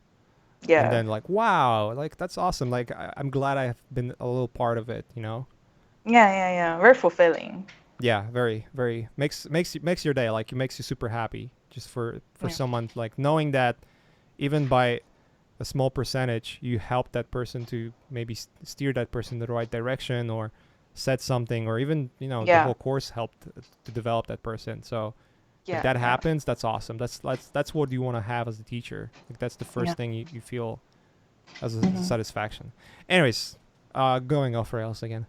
Yeah. then like, wow, like that's awesome. Like I'm glad I've been a little part of it. Yeah. Very fulfilling. Yeah, very, very makes your day. Like it makes you super happy just for Yeah. someone like knowing that even by a small percentage you help that person to maybe steer that person in the right direction or said something or even the Yeah. whole course helped to develop that person. So if Yeah. that Yeah. happens, that's awesome. That's what you want to have as a teacher. Like that's the first Yeah. thing you feel as a Mhm. satisfaction. Anyways, going off rails again.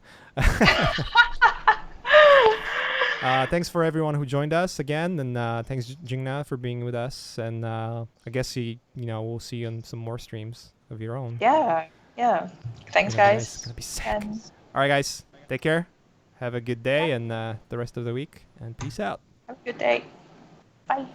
Thanks for everyone who joined us again, and thanks Jingna for being with us. And I guess we'll see you on some more streams of your own. Yeah. Yeah. Thanks, Gonna be nice. guys. Gonna be sick. And All right, guys, take care. Have a good day and the rest of the week, and peace out. have a good day. Bye.